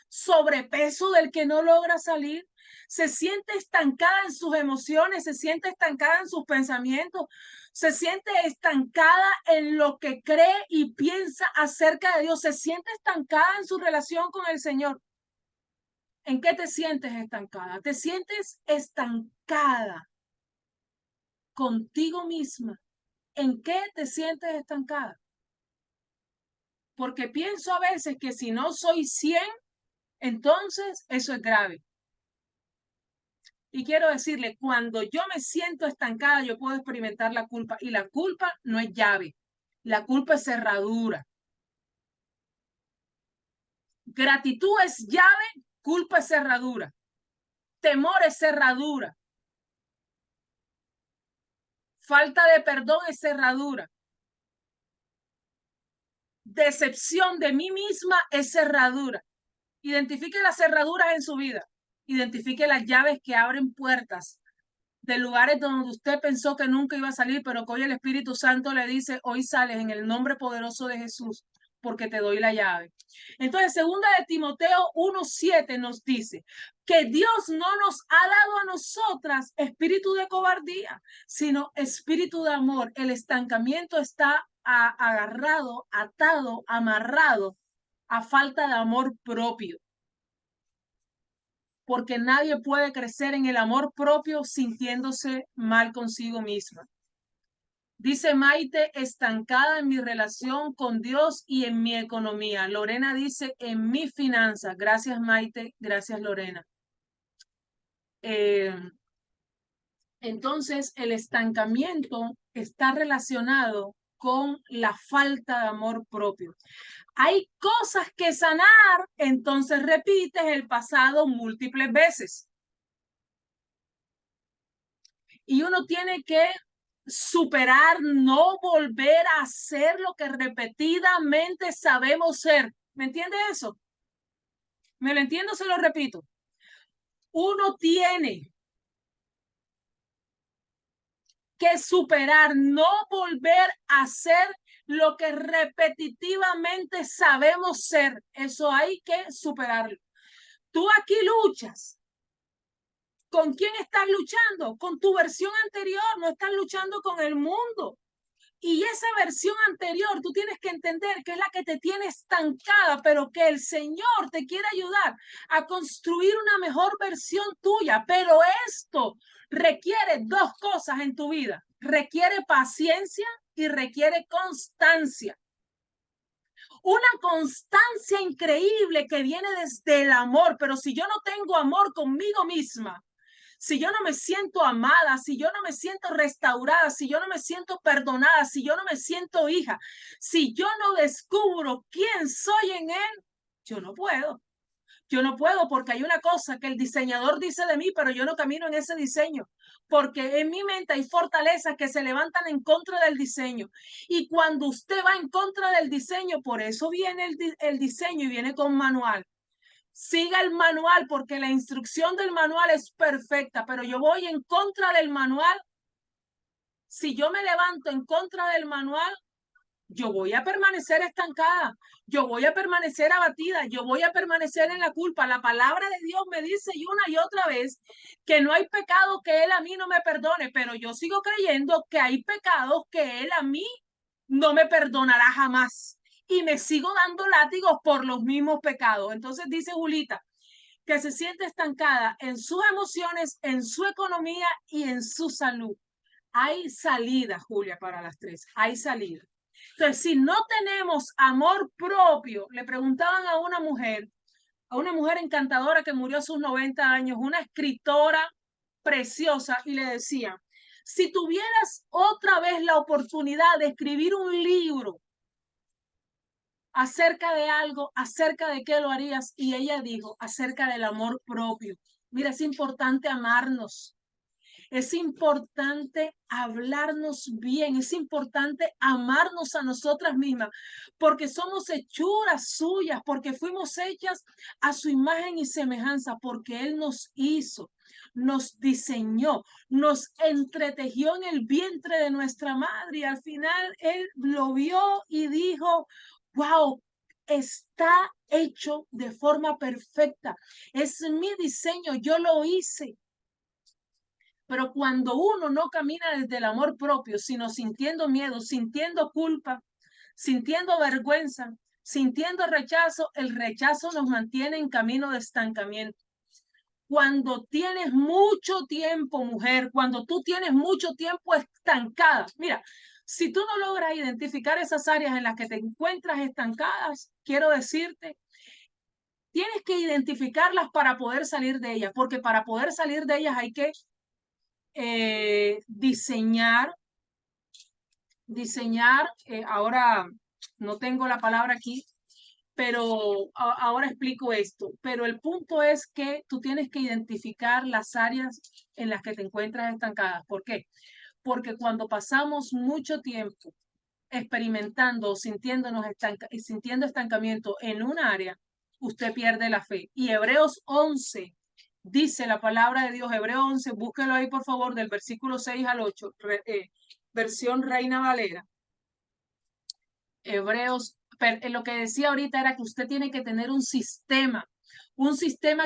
sobrepeso del que no logra salir, se siente estancada en sus emociones, se siente estancada en sus pensamientos, se siente estancada en lo que cree y piensa acerca de Dios, se siente estancada en su relación con el Señor. ¿En qué te sientes estancada? ¿Te sientes estancada contigo misma? ¿En qué te sientes estancada? Porque pienso a veces que si no soy 100, entonces eso es grave. Y quiero decirle, cuando yo me siento estancada, yo puedo experimentar la culpa. Y la culpa no es llave, la culpa es cerradura. Gratitud es llave, culpa es cerradura. Temor es cerradura. Falta de perdón es cerradura. Decepción de mí misma es cerradura. Identifique las cerraduras en su vida. Identifique las llaves que abren puertas de lugares donde usted pensó que nunca iba a salir, pero que hoy el Espíritu Santo le dice, hoy sales en el nombre poderoso de Jesús, porque te doy la llave. Entonces, segunda de Timoteo 1:7 nos dice que Dios no nos ha dado a nosotras espíritu de cobardía, sino espíritu de amor. El estancamiento está agarrado, atado, amarrado a falta de amor propio, porque nadie puede crecer en el amor propio sintiéndose mal consigo misma. Dice Maite, estancada en mi relación con Dios y en mi economía. Lorena dice, en mi finanza. Gracias, Maite. Gracias, Lorena. Entonces, el estancamiento está relacionado con la falta de amor propio. Hay cosas que sanar, entonces repites el pasado múltiples veces. Y uno tiene que superar, no volver a hacer lo que repetidamente sabemos ser. ¿Me entiende eso? ¿Me lo entiendo? Se lo repito. Uno tiene que superar, no volver a hacer lo que repetitivamente sabemos ser. Eso hay que superarlo. Tú aquí luchas. ¿Con quién estás luchando? Con tu versión anterior, no estás luchando con el mundo. Y esa versión anterior, tú tienes que entender que es la que te tiene estancada, pero que el Señor te quiere ayudar a construir una mejor versión tuya. Pero esto requiere dos cosas en tu vida. Requiere paciencia y requiere constancia. una constancia increíble que viene desde el amor. Pero si yo no tengo amor conmigo misma, si yo no me siento amada, si yo no me siento restaurada, si yo no me siento perdonada, si yo no me siento hija, si yo no descubro quién soy en él, yo no puedo. Yo no puedo porque hay una cosa que el diseñador dice de mí, pero yo no camino en ese diseño, porque en mi mente hay fortalezas que se levantan en contra del diseño. Y cuando usted va en contra del diseño, por eso viene el diseño y viene con manual. Siga el manual porque la instrucción del manual es perfecta, pero yo voy en contra del manual. Si yo me levanto en contra del manual, yo voy a permanecer estancada, yo voy a permanecer abatida, yo voy a permanecer en la culpa. La palabra de Dios me dice y una y otra vez que no hay pecado que Él a mí no me perdone, pero yo sigo creyendo que hay pecados que Él a mí no me perdonará jamás. Y me sigo dando látigos por los mismos pecados. Entonces dice Julita que se siente estancada en sus emociones, en su economía y en su salud. Hay salida, Julia, para las tres. Hay salida. Entonces, si no tenemos amor propio, le preguntaban a una mujer encantadora que murió a sus 90 años, una escritora preciosa, y le decía, si tuvieras otra vez la oportunidad de escribir un libro acerca de algo, acerca de qué lo harías, y ella dijo, acerca del amor propio. Mira, es importante amarnos. Es importante hablarnos bien, es importante amarnos a nosotras mismas, porque somos hechuras suyas, porque fuimos hechas a su imagen y semejanza, porque Él nos hizo, nos diseñó, nos entretejió en el vientre de nuestra madre y al final Él lo vio y dijo, wow. Está hecho de forma perfecta. Es mi diseño, yo lo hice. Pero cuando uno no camina desde el amor propio, sino sintiendo miedo, sintiendo culpa, sintiendo vergüenza, sintiendo rechazo, el rechazo nos mantiene en camino de estancamiento. Cuando tienes mucho tiempo, mujer, cuando tú tienes mucho tiempo estancada, mira, si tú no logras identificar esas áreas en las que te encuentras estancadas, quiero decirte, tienes que identificarlas para poder salir de ellas, porque para poder salir de ellas hay que diseñar, ahora no tengo la palabra aquí, pero ahora explico esto. Pero el punto es que tú tienes que identificar las áreas en las que te encuentras estancadas. ¿Por qué? Porque cuando pasamos mucho tiempo experimentando o sintiendo estancamiento en un área, usted pierde la fe. Y Hebreos 11 dice la palabra de Dios, Hebreos 11, búsquelo ahí por favor, del versículo 6 al 8, versión Reina Valera. Hebreos, lo que decía ahorita era que usted tiene que tener un sistema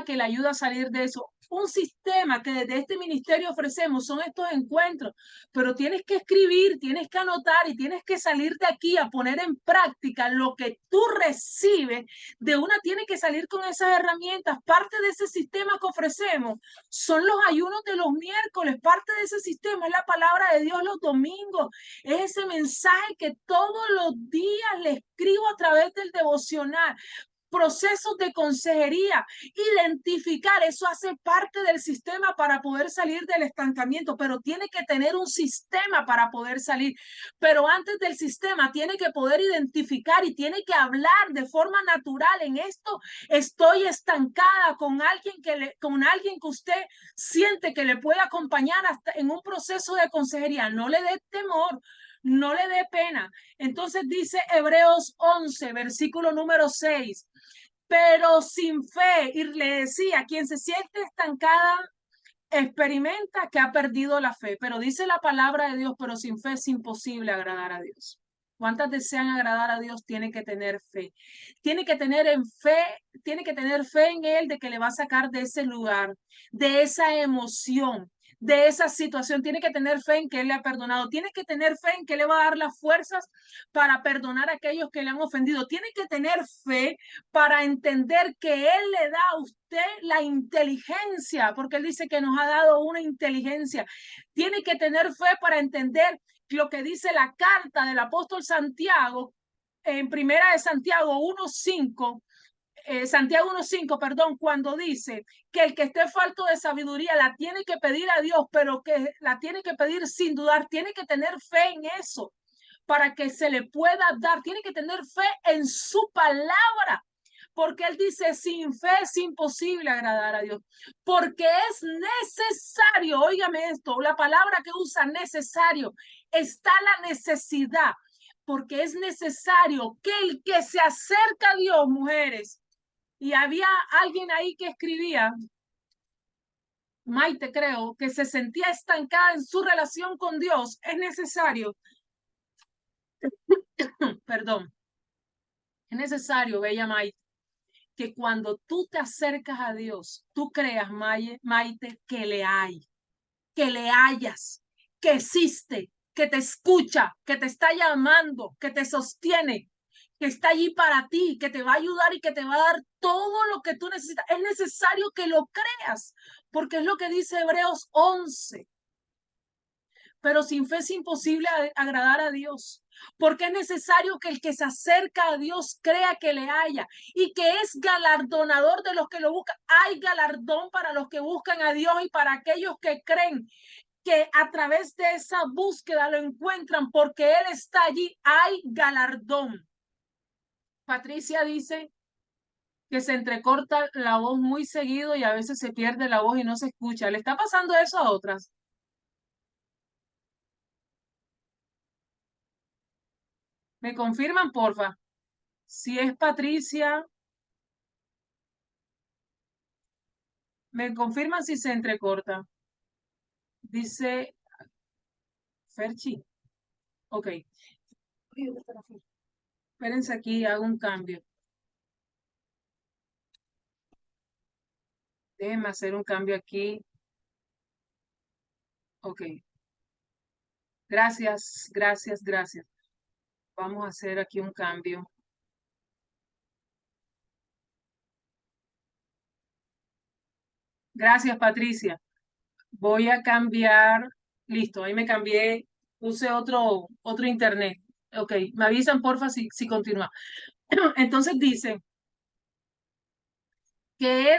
que le ayuda a salir de eso, un sistema que desde este ministerio ofrecemos, son estos encuentros, pero tienes que escribir, tienes que anotar y tienes que salir de aquí a poner en práctica lo que tú recibes, de una tiene que salir con esas herramientas. Parte de ese sistema que ofrecemos son los ayunos de los miércoles, parte de ese sistema es la palabra de Dios los domingos, es ese mensaje que todos los días le escribo a través del devocional. Procesos de consejería, identificar, eso hace parte del sistema para poder salir del estancamiento, pero tiene que tener un sistema para poder salir. Pero antes del sistema tiene que poder identificar y tiene que hablar de forma natural. En esto estoy estancada con alguien que usted siente que le puede acompañar hasta en un proceso de consejería. No le dé temor, no le dé pena. Entonces dice Hebreos 11, versículo número 6, pero sin fe, y le decía, quien se siente estancada, experimenta que ha perdido la fe, pero dice la palabra de Dios, pero sin fe es imposible agradar a Dios. ¿Cuántas desean agradar a Dios? Tiene que tener fe. Tiene que tener tiene que tener fe en Él de que le va a sacar de ese lugar, de esa emoción, de esa situación. Tiene que tener fe en que Él le ha perdonado. Tiene que tener fe en que le va a dar las fuerzas para perdonar a aquellos que le han ofendido. Tiene que tener fe para entender que Él le da a usted la inteligencia, porque Él dice que nos ha dado una inteligencia. Tiene que tener fe para entender lo que dice la carta del apóstol Santiago en primera de Santiago 1:5, Santiago 1:5, perdón, cuando dice que el que esté falto de sabiduría la tiene que pedir a Dios, pero que la tiene que pedir sin dudar, tiene que tener fe en eso para que se le pueda dar, tiene que tener fe en su palabra, porque él dice, sin fe es imposible agradar a Dios, porque es necesario, óigame esto, la palabra que usa necesario, está la necesidad, porque es necesario que el que se acerca a Dios, mujeres, y había alguien ahí que escribía, Maite creo, que se sentía estancada en su relación con Dios, es necesario, perdón, es necesario, bella Maite, que cuando tú te acercas a Dios, tú creas, Maite, que le hayas, que existe, que te escucha, que te está llamando, que te sostiene, que está allí para ti, que te va a ayudar y que te va a dar todo lo que tú necesitas. Es necesario que lo creas, porque es lo que dice Hebreos 11. Pero sin fe es imposible agradar a Dios, porque es necesario que el que se acerca a Dios crea que le haya y que es galardonador de los que lo buscan. Hay galardón para los que buscan a Dios y para aquellos que creen que a través de esa búsqueda lo encuentran porque Él está allí. Hay galardón. Patricia dice que se entrecorta la voz muy seguido y a veces se pierde la voz y no se escucha. ¿Le está pasando eso a otras? ¿Me confirman, porfa? Si es Patricia, me confirman si se entrecorta. Dice Ferchi. Ok. Espérense aquí, hago un cambio. Déjenme hacer un cambio aquí. Ok. Gracias, gracias, gracias. Vamos a hacer aquí un cambio. Gracias, Patricia. Voy a cambiar. Listo, ahí me cambié. Puse otro internet. Ok, me avisan, porfa, si continúa. Entonces dice que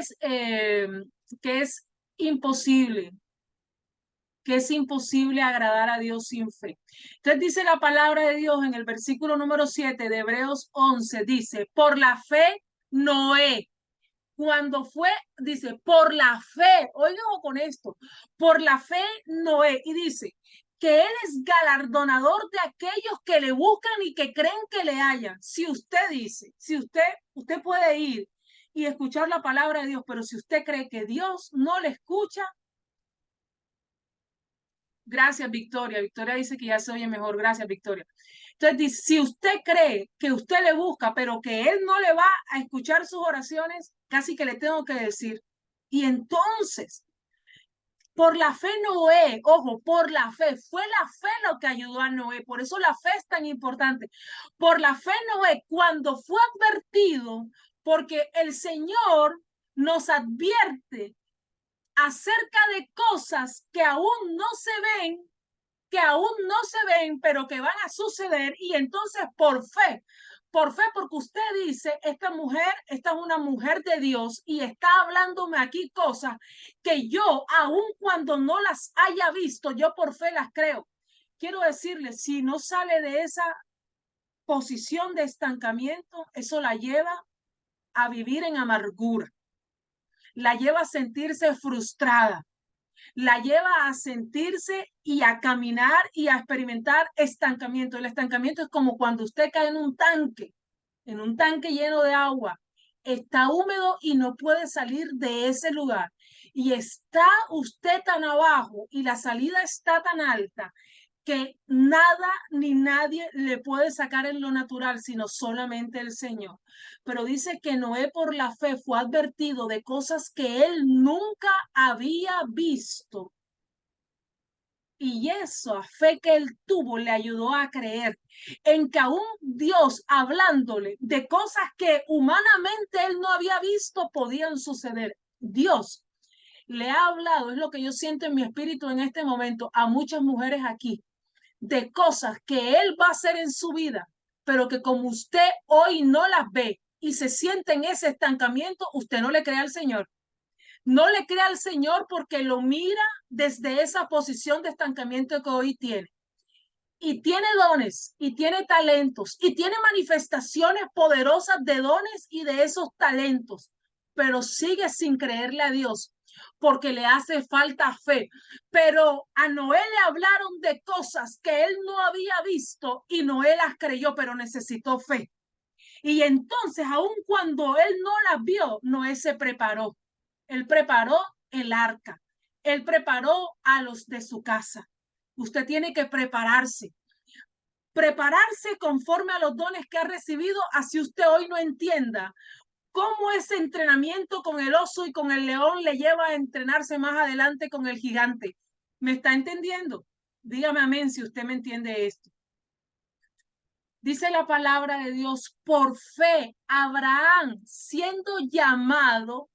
que es imposible que es imposible agradar a Dios sin fe. Entonces dice la palabra de Dios en el versículo número 7 de Hebreos 11, dice, por la fe Noé, cuando fue, dice, por la fe, oigan con esto, por la fe Noé, y dice que Él es galardonador de aquellos que le buscan y que creen que le hallan. Si usted dice, si usted puede ir y escuchar la palabra de Dios, pero si usted cree que Dios no le escucha, gracias, Victoria. Victoria dice que ya se oye mejor. Gracias, Victoria. Entonces, dice, si usted cree que usted le busca, pero que él no le va a escuchar sus oraciones, casi que le tengo que decir. Y entonces, por la fe Noé, ojo, por la fe, fue la fe lo que ayudó a Noé. Por eso la fe es tan importante. Por la fe Noé, cuando fue advertido, porque el Señor nos advierte acerca de cosas que aún no se ven, pero que van a suceder, y entonces por fe, porque usted dice, esta mujer, esta es una mujer de Dios y está hablándome aquí cosas que yo, aun cuando no las haya visto, yo por fe las creo. Quiero decirle, si no sale de esa posición de estancamiento, eso la lleva a vivir en amargura, la lleva a sentirse frustrada, la lleva a sentirse y a caminar y a experimentar estancamiento. El estancamiento es como cuando usted cae en un tanque lleno de agua, está húmedo y no puede salir de ese lugar. Y está usted tan abajo y la salida está tan alta que nada ni nadie le puede sacar en lo natural, sino solamente el Señor. Pero dice que Noé por la fe fue advertido de cosas que él nunca había visto. Y esa fe que él tuvo le ayudó a creer en que aún Dios hablándole de cosas que humanamente él no había visto podían suceder. Dios le ha hablado, es lo que yo siento en mi espíritu en este momento, a muchas mujeres aquí, de cosas que él va a hacer en su vida, pero que como usted hoy no las ve y se siente en ese estancamiento, usted no le cree al Señor. No le cree al Señor porque lo mira desde esa posición de estancamiento que hoy tiene. Y tiene dones, y tiene talentos, y tiene manifestaciones poderosas de dones y de esos talentos, pero sigue sin creerle a Dios porque le hace falta fe. Pero a Noé le hablaron de cosas que él no había visto y Noé las creyó, pero necesitó fe. Y entonces, aun cuando él no las vio, Noé se preparó. Él preparó el arca. Él preparó a los de su casa. Usted tiene que prepararse. Prepararse conforme a los dones que ha recibido, así usted hoy no entienda cómo ese entrenamiento con el oso y con el león le lleva a entrenarse más adelante con el gigante. ¿Me está entendiendo? Dígame amén si usted me entiende esto. Dice la palabra de Dios, por fe, Abraham, siendo llamado,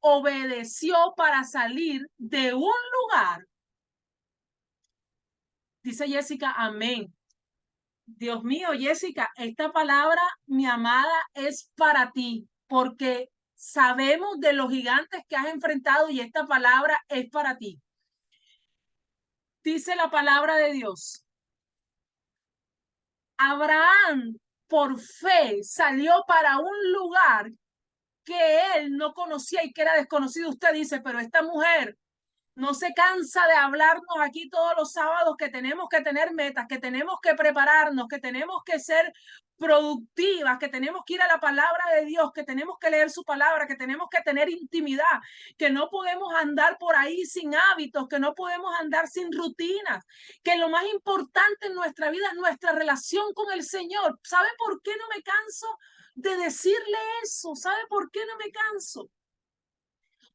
obedeció para salir de un lugar. Dice Jessica, amén. Dios mío, Jessica, esta palabra, mi amada, es para ti, porque sabemos de los gigantes que has enfrentado y esta palabra es para ti. Dice la palabra de Dios. Abraham, por fe, salió para un lugar que él no conocía y que era desconocido. Usted dice, pero esta mujer no se cansa de hablarnos aquí todos los sábados que tenemos que tener metas, que tenemos que prepararnos, que tenemos que ser productivas, que tenemos que ir a la palabra de Dios, que tenemos que leer su palabra, que tenemos que tener intimidad, que no podemos andar por ahí sin hábitos, que no podemos andar sin rutinas, que lo más importante en nuestra vida es nuestra relación con el Señor. ¿Sabe por qué no me canso de decirle eso? ¿Sabe por qué no me canso?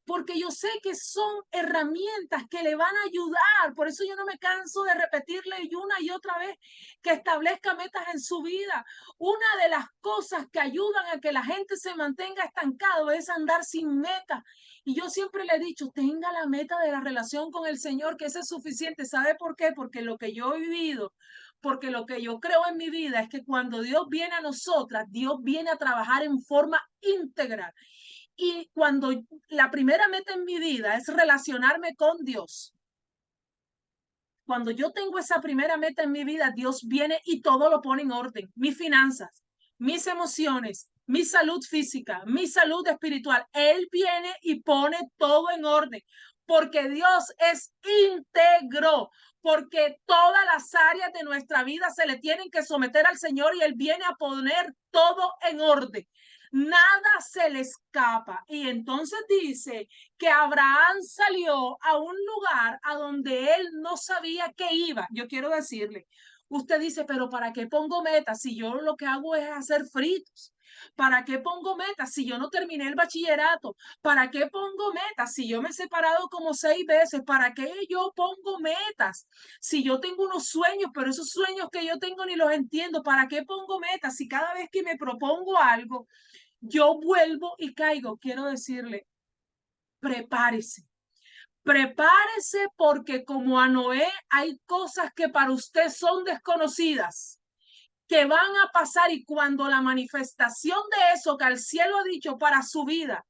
Porque yo sé que son herramientas que le van a ayudar. Por eso yo no me canso de repetirle una y otra vez que establezca metas en su vida. Una de las cosas que ayudan a que la gente se mantenga estancado es andar sin meta. Y yo siempre le he dicho, tenga la meta de la relación con el Señor, que ese es suficiente. ¿Sabe por qué? Porque lo que yo he vivido, porque lo que yo creo en mi vida es que cuando Dios viene a nosotras, Dios viene a trabajar en forma íntegra. Y cuando la primera meta en mi vida es relacionarme con Dios, cuando yo tengo esa primera meta en mi vida, Dios viene y todo lo pone en orden. Mis finanzas, mis emociones, mi salud física, mi salud espiritual. Él viene y pone todo en orden. Porque Dios es íntegro, porque todas las áreas de nuestra vida se le tienen que someter al Señor y Él viene a poner todo en orden. Nada se le escapa. Y entonces dice que Abraham salió a un lugar a donde él no sabía que iba. Yo quiero decirle, usted dice, pero ¿para qué pongo metas si yo lo que hago es hacer fritos? ¿Para qué pongo metas si yo no terminé el bachillerato? ¿Para qué pongo metas si yo me he separado como 6 veces? ¿Para qué yo pongo metas si yo tengo unos sueños, pero esos sueños que yo tengo ni los entiendo? ¿Para qué pongo metas si cada vez que me propongo algo, yo vuelvo y caigo? Quiero decirle, prepárese. Prepárese porque como a Noé hay cosas que para usted son desconocidas, que van a pasar y cuando la manifestación de eso que el cielo ha dicho para su vida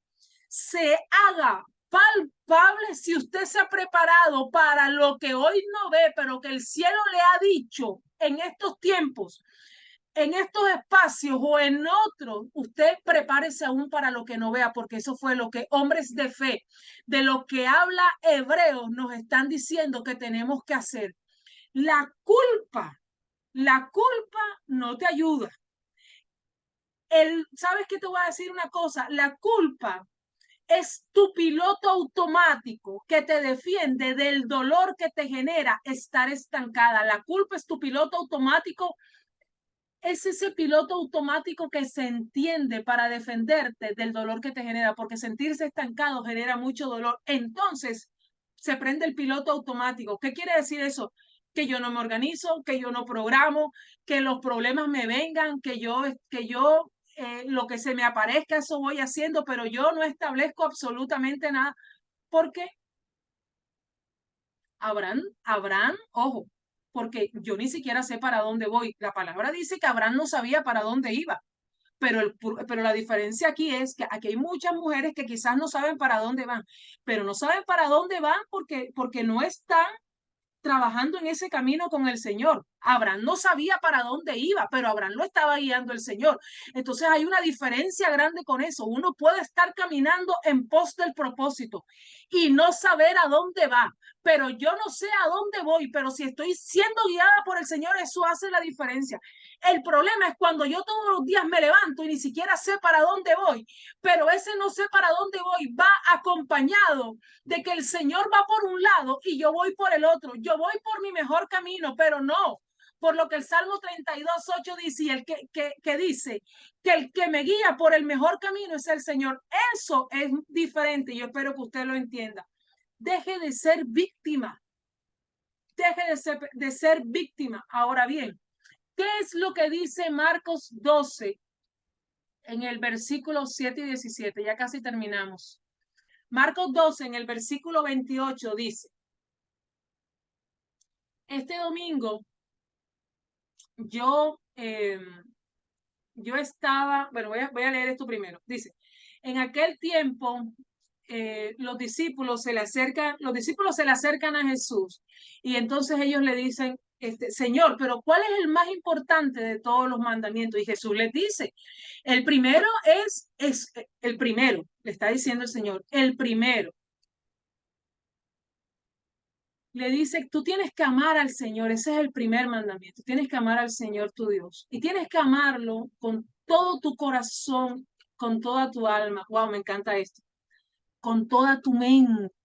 se haga palpable, si usted se ha preparado para lo que hoy no ve, pero que el cielo le ha dicho en estos tiempos, en estos espacios o en otros, usted prepárese aún para lo que no vea, porque eso fue lo que hombres de fe, de lo que habla Hebreos, nos están diciendo que tenemos que hacer. La culpa no te ayuda. ¿Sabes qué te voy a decir una cosa? La culpa es tu piloto automático que te defiende del dolor que te genera estar estancada. La culpa es tu piloto automático, es ese piloto automático que se entiende para defenderte del dolor que te genera, porque sentirse estancado genera mucho dolor. Entonces, se prende el piloto automático. ¿Qué quiere decir eso? Que yo no me organizo, que yo no programo, que los problemas me vengan, que yo lo que se me aparezca, eso voy haciendo, pero yo no establezco absolutamente nada. ¿Por qué? Abraham, ojo, porque yo ni siquiera sé para dónde voy. La palabra dice que Abraham no sabía para dónde iba. Pero la diferencia aquí es que aquí hay muchas mujeres que quizás no saben para dónde van, pero no saben para dónde van porque no están trabajando en ese camino con el Señor. Abraham no sabía para dónde iba, pero Abraham lo estaba guiando el Señor. Entonces hay una diferencia grande con eso. Uno puede estar caminando en pos del propósito y no saber a dónde va, pero yo no sé a dónde voy, pero si estoy siendo guiada por el Señor, eso hace la diferencia. El problema es cuando yo todos los días me levanto y ni siquiera sé para dónde voy, pero ese no sé para dónde voy va acompañado de que el Señor va por un lado y yo voy por el otro. Yo voy por mi mejor camino, pero no por lo que el Salmo 32:8 dice, y que dice que el que me guía por el mejor camino es el Señor. Eso es diferente. Yo espero que usted lo entienda. Deje de ser víctima. Deje de ser víctima. Ahora bien, ¿qué es lo que dice Marcos 12 en el versículo 7 y 17? Ya casi terminamos. Marcos 12 en el versículo 28 dice, este domingo yo, yo estaba, bueno, voy a leer esto primero. Dice, en aquel tiempo los discípulos se le acercan a Jesús y entonces ellos le dicen, Señor, pero ¿cuál es el más importante de todos los mandamientos? Y Jesús les dice, el primero es el primero, le está diciendo el Señor, el primero. Le dice, tú tienes que amar al Señor, ese es el primer mandamiento, tienes que amar al Señor tu Dios y tienes que amarlo con todo tu corazón, con toda tu alma. Wow, me encanta esto. Con toda tu mente,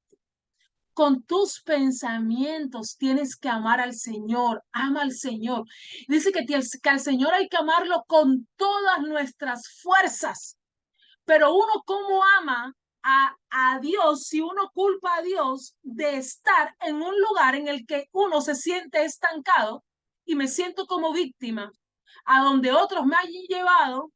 con tus pensamientos tienes que amar al Señor, ama al Señor. Dice que al Señor hay que amarlo con todas nuestras fuerzas, pero uno cómo ama a Dios si uno culpa a Dios de estar en un lugar en el que uno se siente estancado y me siento como víctima, a donde otros me han llevado,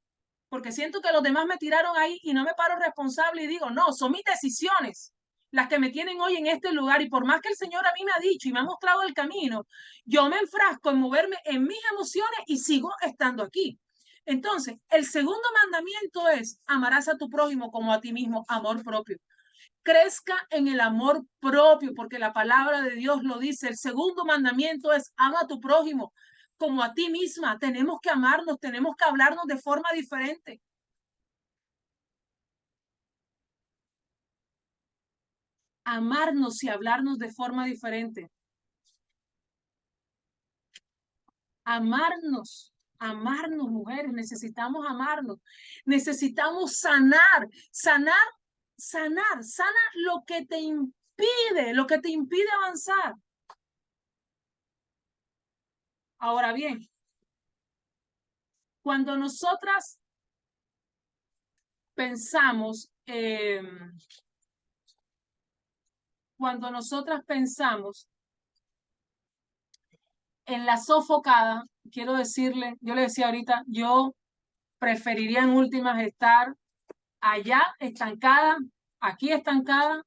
porque siento que los demás me tiraron ahí y no me paro responsable y digo, no, son mis decisiones las que me tienen hoy en este lugar y por más que el Señor a mí me ha dicho y me ha mostrado el camino, yo me enfrasco en moverme en mis emociones y sigo estando aquí. Entonces, el segundo mandamiento es amarás a tu prójimo como a ti mismo, amor propio. Crezca en el amor propio, porque la palabra de Dios lo dice. El segundo mandamiento es ama a tu prójimo como a ti misma. Tenemos que amarnos, tenemos que hablarnos de forma diferente. Amarnos y hablarnos de forma diferente. Amarnos, amarnos, mujeres, necesitamos amarnos. Necesitamos sana lo que te impide avanzar. Ahora bien, cuando nosotras pensamos, en la sofocada, quiero decirle, yo le decía ahorita, yo preferiría en últimas estar allá estancada, aquí estancada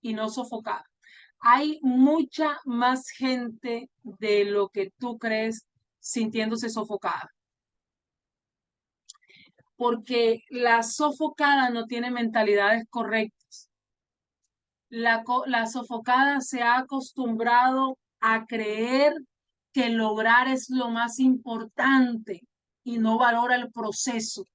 y no sofocada. Hay mucha más gente de lo que tú crees sintiéndose sofocada. Porque la sofocada no tiene mentalidades correctas. La sofocada se ha acostumbrado a creer que lograr es lo más importante y no valora el proceso.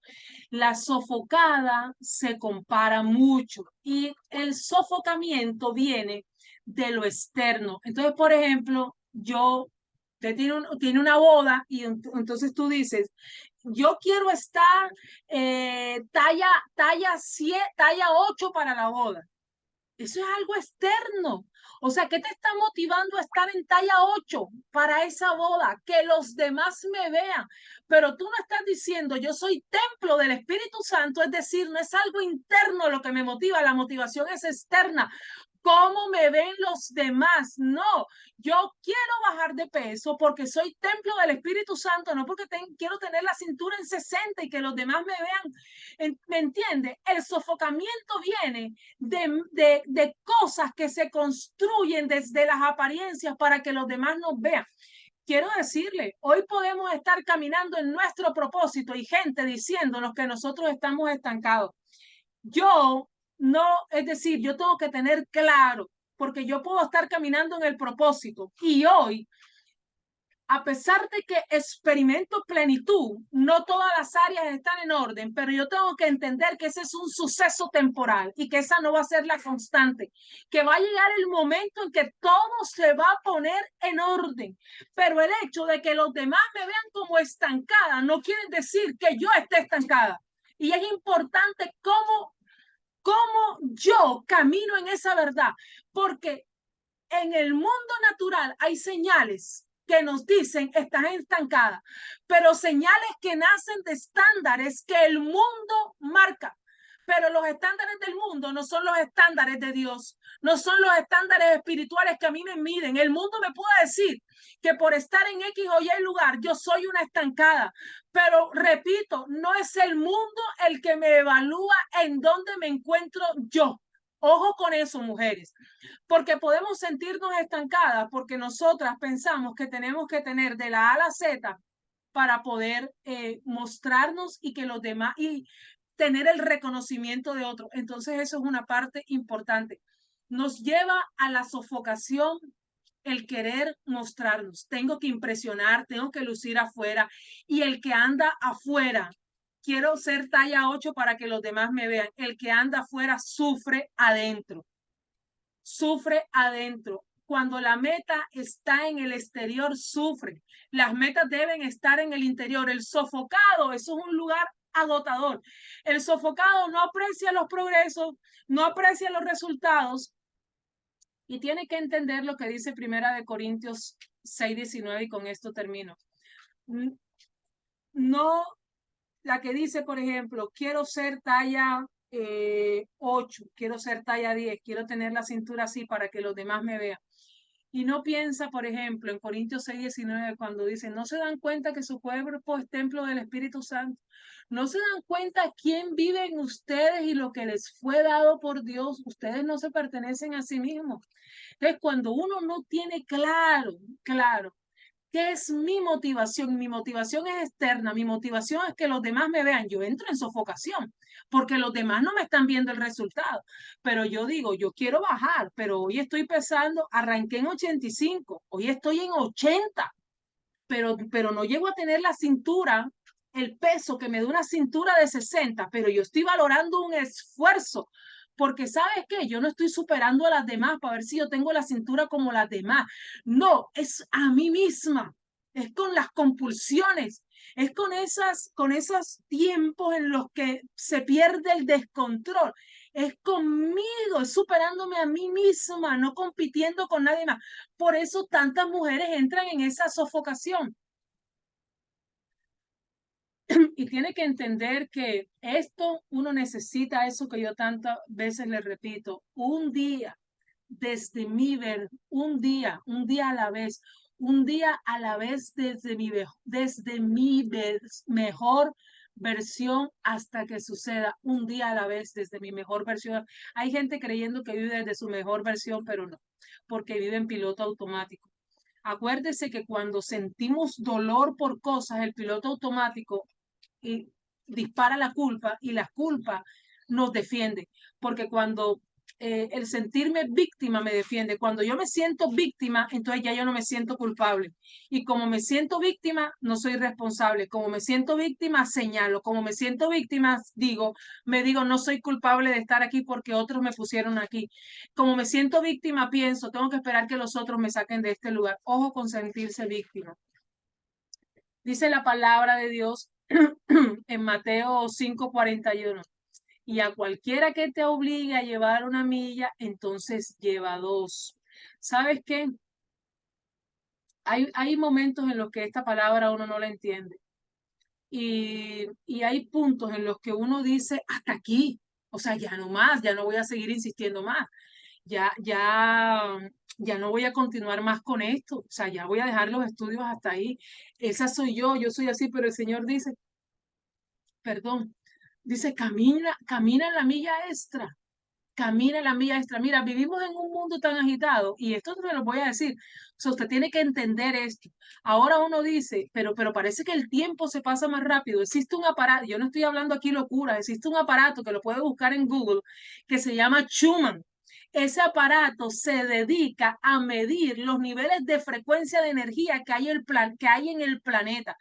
La sofocada se compara mucho y el sofocamiento viene de lo externo. Entonces, por ejemplo, usted tiene una boda y entonces tú dices, yo quiero estar talla 8 para la boda. Eso es algo externo. O sea, ¿qué te está motivando a estar en talla 8 para esa boda? Que los demás me vean. Pero tú no estás diciendo, yo soy templo del Espíritu Santo, es decir, no es algo interno lo que me motiva, la motivación es externa. cómo me ven los demás. No, yo quiero bajar de peso porque soy templo del Espíritu Santo, no porque quiero tener la cintura en 60 y que los demás me vean. ¿Me entiende? El sofocamiento viene de cosas que se construyen desde las apariencias para que los demás nos vean. Quiero decirle, hoy podemos estar caminando en nuestro propósito y gente diciéndonos que nosotros estamos estancados. Yo no, es decir, yo tengo que tener claro, porque yo puedo estar caminando en el propósito y hoy, a pesar de que experimento plenitud, no todas las áreas están en orden, pero yo tengo que entender que ese es un suceso temporal y que esa no va a ser la constante, que va a llegar el momento en que todo se va a poner en orden, pero el hecho de que los demás me vean como estancada no quiere decir que yo esté estancada. Y es importante cómo yo camino en esa verdad, porque en el mundo natural hay señales que nos dicen estás estancada, pero señales que nacen de estándares que el mundo marca. Pero los estándares del mundo no son los estándares de Dios, no son los estándares espirituales que a mí me miden. El mundo me puede decir que por estar en X o Y lugar yo soy una estancada, pero repito, no es el mundo el que me evalúa en dónde me encuentro yo. Ojo con eso, mujeres, porque podemos sentirnos estancadas porque nosotras pensamos que tenemos que tener de la A a la Z para poder mostrarnos y que los demás y tener el reconocimiento de otros. Entonces eso es una parte importante. Nos lleva a la sofocación el querer mostrarnos. Tengo que impresionar, tengo que lucir afuera y el que anda afuera. Quiero ser talla 8 para que los demás me vean. El que anda afuera sufre adentro. Sufre adentro. Cuando la meta está en el exterior, sufre. Las metas deben estar en el interior. El sofocado, eso es un lugar agotador. El sofocado no aprecia los progresos, no aprecia los resultados y tiene que entender lo que dice Primera de Corintios 6:19 y con esto termino. No, la que dice, por ejemplo, quiero ser talla 8, quiero ser talla 10, quiero tener la cintura así para que los demás me vean. Y no piensa, por ejemplo, en Corintios 6:19, cuando dice, no se dan cuenta que su cuerpo es templo del Espíritu Santo. No se dan cuenta quién vive en ustedes y lo que les fue dado por Dios. Ustedes no se pertenecen a sí mismos. Entonces, cuando uno no tiene claro, ¿qué es mi motivación? Mi motivación es externa, mi motivación es que los demás me vean. Yo entro en sofocación porque los demás no me están viendo el resultado. Pero yo digo, yo quiero bajar, pero hoy estoy pesando, arranqué en 85, hoy estoy en 80, pero no llego a tener la cintura, el peso que me da una cintura de 60, pero yo estoy valorando un esfuerzo. Porque sabes qué, yo no estoy superando a las demás para ver si yo tengo la cintura como las demás. No, es a mí misma, es con las compulsiones, es con esos tiempos en los que se pierde el descontrol. Es conmigo, es superándome a mí misma, no compitiendo con nadie más. Por eso tantas mujeres entran en esa sofocación. Y tiene que entender que esto uno necesita, eso que yo tantas veces le repito, un día desde mi ver, un día a la vez, un día a la vez desde mi mejor versión hasta que suceda, un día a la vez desde mi mejor versión. Hay gente creyendo que vive desde su mejor versión, pero no, porque vive en piloto automático. Acuérdese que cuando sentimos dolor por cosas, el piloto automático dispara la culpa y la culpa nos defiende, porque cuando el sentirme víctima me defiende, cuando yo me siento víctima, entonces ya yo no me siento culpable. Y como me siento víctima, no soy responsable. Como me siento víctima, señalo. Como me siento víctima, me digo, no soy culpable de estar aquí porque otros me pusieron aquí. Como me siento víctima, pienso, tengo que esperar que los otros me saquen de este lugar. Ojo con sentirse víctima. Dice la palabra de Dios en Mateo 5:41. Y a cualquiera que te obligue a llevar una milla, entonces lleva dos. ¿Sabes qué? Hay momentos en los que esta palabra uno no la entiende. Y hay puntos en los que uno dice, hasta aquí. O sea, ya no más, ya no voy a seguir insistiendo más. ya no voy a continuar más con esto, o sea, ya voy a dejar los estudios hasta ahí. Esa soy yo soy así, pero el Señor dice, perdón, dice, camina en la milla extra. Camina la milla extra. Mira, vivimos en un mundo tan agitado y esto te lo voy a decir. O sea, usted tiene que entender esto. Ahora uno dice, pero parece que el tiempo se pasa más rápido. Existe un aparato, yo no estoy hablando aquí locura, existe un aparato que lo puede buscar en Google que se llama Schumann. Ese aparato se dedica a medir los niveles de frecuencia de energía que hay en el planeta.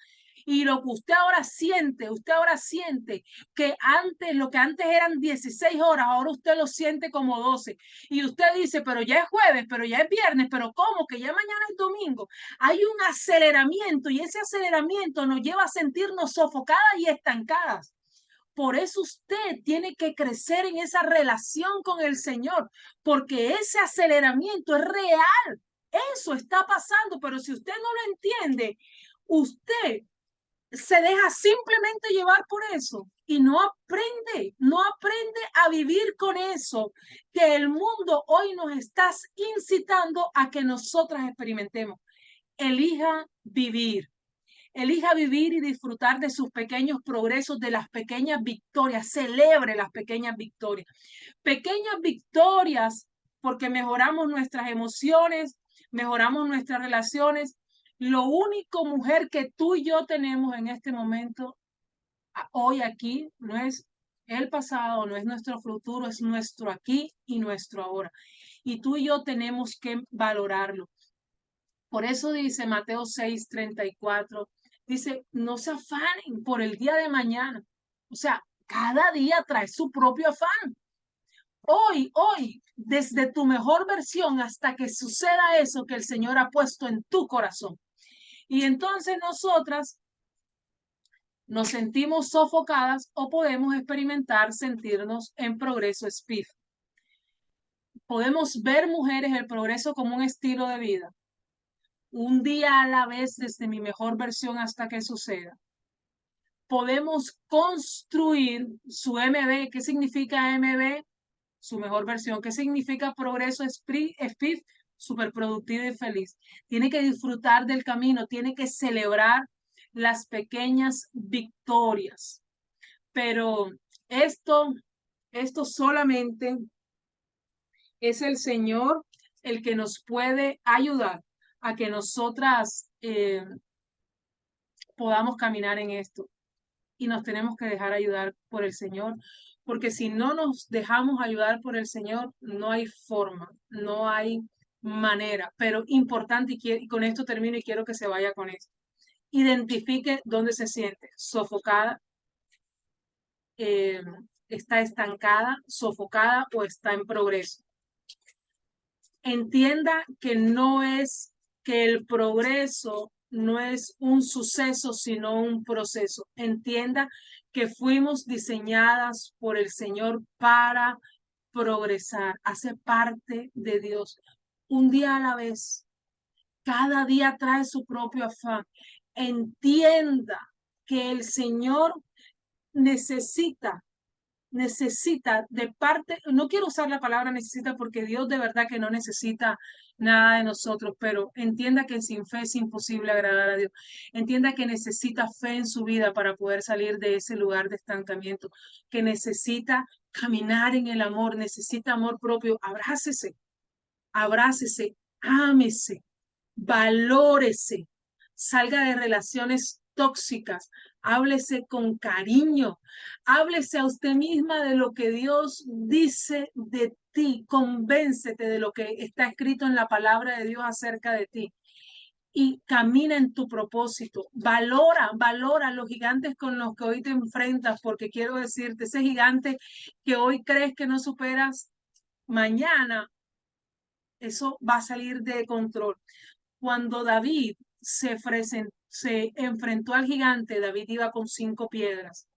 Y lo que usted ahora siente que antes, lo que antes eran 16 horas, ahora usted lo siente como 12. Y usted dice, pero ya es jueves, pero ya es viernes, pero ¿cómo? Que ya mañana es domingo. Hay un aceleramiento y ese aceleramiento nos lleva a sentirnos sofocadas y estancadas. Por eso usted tiene que crecer en esa relación con el Señor, porque ese aceleramiento es real. Eso está pasando, pero si usted no lo entiende, usted se deja simplemente llevar por eso y no aprende a vivir con eso que el mundo hoy nos está incitando a que nosotras experimentemos. Elija vivir. Elija vivir y disfrutar de sus pequeños progresos, de las pequeñas victorias. Celebre las pequeñas victorias. Pequeñas victorias porque mejoramos nuestras emociones, mejoramos nuestras relaciones. Lo único, mujer, que tú y yo tenemos en este momento, hoy aquí, no es el pasado, no es nuestro futuro, es nuestro aquí y nuestro ahora. Y tú y yo tenemos que valorarlo. Por eso dice Mateo 6:34, dice, no se afanen por el día de mañana. O sea, cada día trae su propio afán. Hoy, desde tu mejor versión hasta que suceda eso que el Señor ha puesto en tu corazón. Y entonces nosotras nos sentimos sofocadas o podemos experimentar sentirnos en progreso espiritual. Podemos ver, mujeres, el progreso como un estilo de vida, un día a la vez desde mi mejor versión hasta que suceda. Podemos construir su MB. ¿Qué significa MB? Su mejor versión. ¿Qué significa progreso espiritual? Súper productivo y feliz. Tiene que disfrutar del camino, tiene que celebrar las pequeñas victorias. Pero esto, esto solamente es el Señor el que nos puede ayudar a que nosotras podamos caminar en esto. Y nos tenemos que dejar ayudar por el Señor, porque si no nos dejamos ayudar por el Señor, no hay forma, no hay manera. Pero importante, y con esto termino y quiero que se vaya con esto. Identifique dónde se siente, sofocada, eh, está estancada, sofocada o está en progreso. Entienda que no es que el progreso no es un suceso, sino un proceso. Entienda que fuimos diseñadas por el Señor para progresar. Hace parte de Dios. Un día a la vez. Cada día trae su propio afán. Entienda que el Señor necesita de parte, no quiero usar la palabra necesita porque Dios de verdad que no necesita nada de nosotros, pero entienda que sin fe es imposible agradar a Dios. Entienda que necesita fe en su vida para poder salir de ese lugar de estancamiento, que necesita caminar en el amor, necesita amor propio. Abrácese, ámese, valórese, salga de relaciones tóxicas, háblese con cariño, háblese a usted misma de lo que Dios dice de ti, convéncete de lo que está escrito en la palabra de Dios acerca de ti. Y camina en tu propósito. Valora los gigantes con los que hoy te enfrentas, porque quiero decirte, ese gigante que hoy crees que no superas, mañana eso va a salir de control. Cuando David se enfrentó al gigante, David iba con 5 piedras,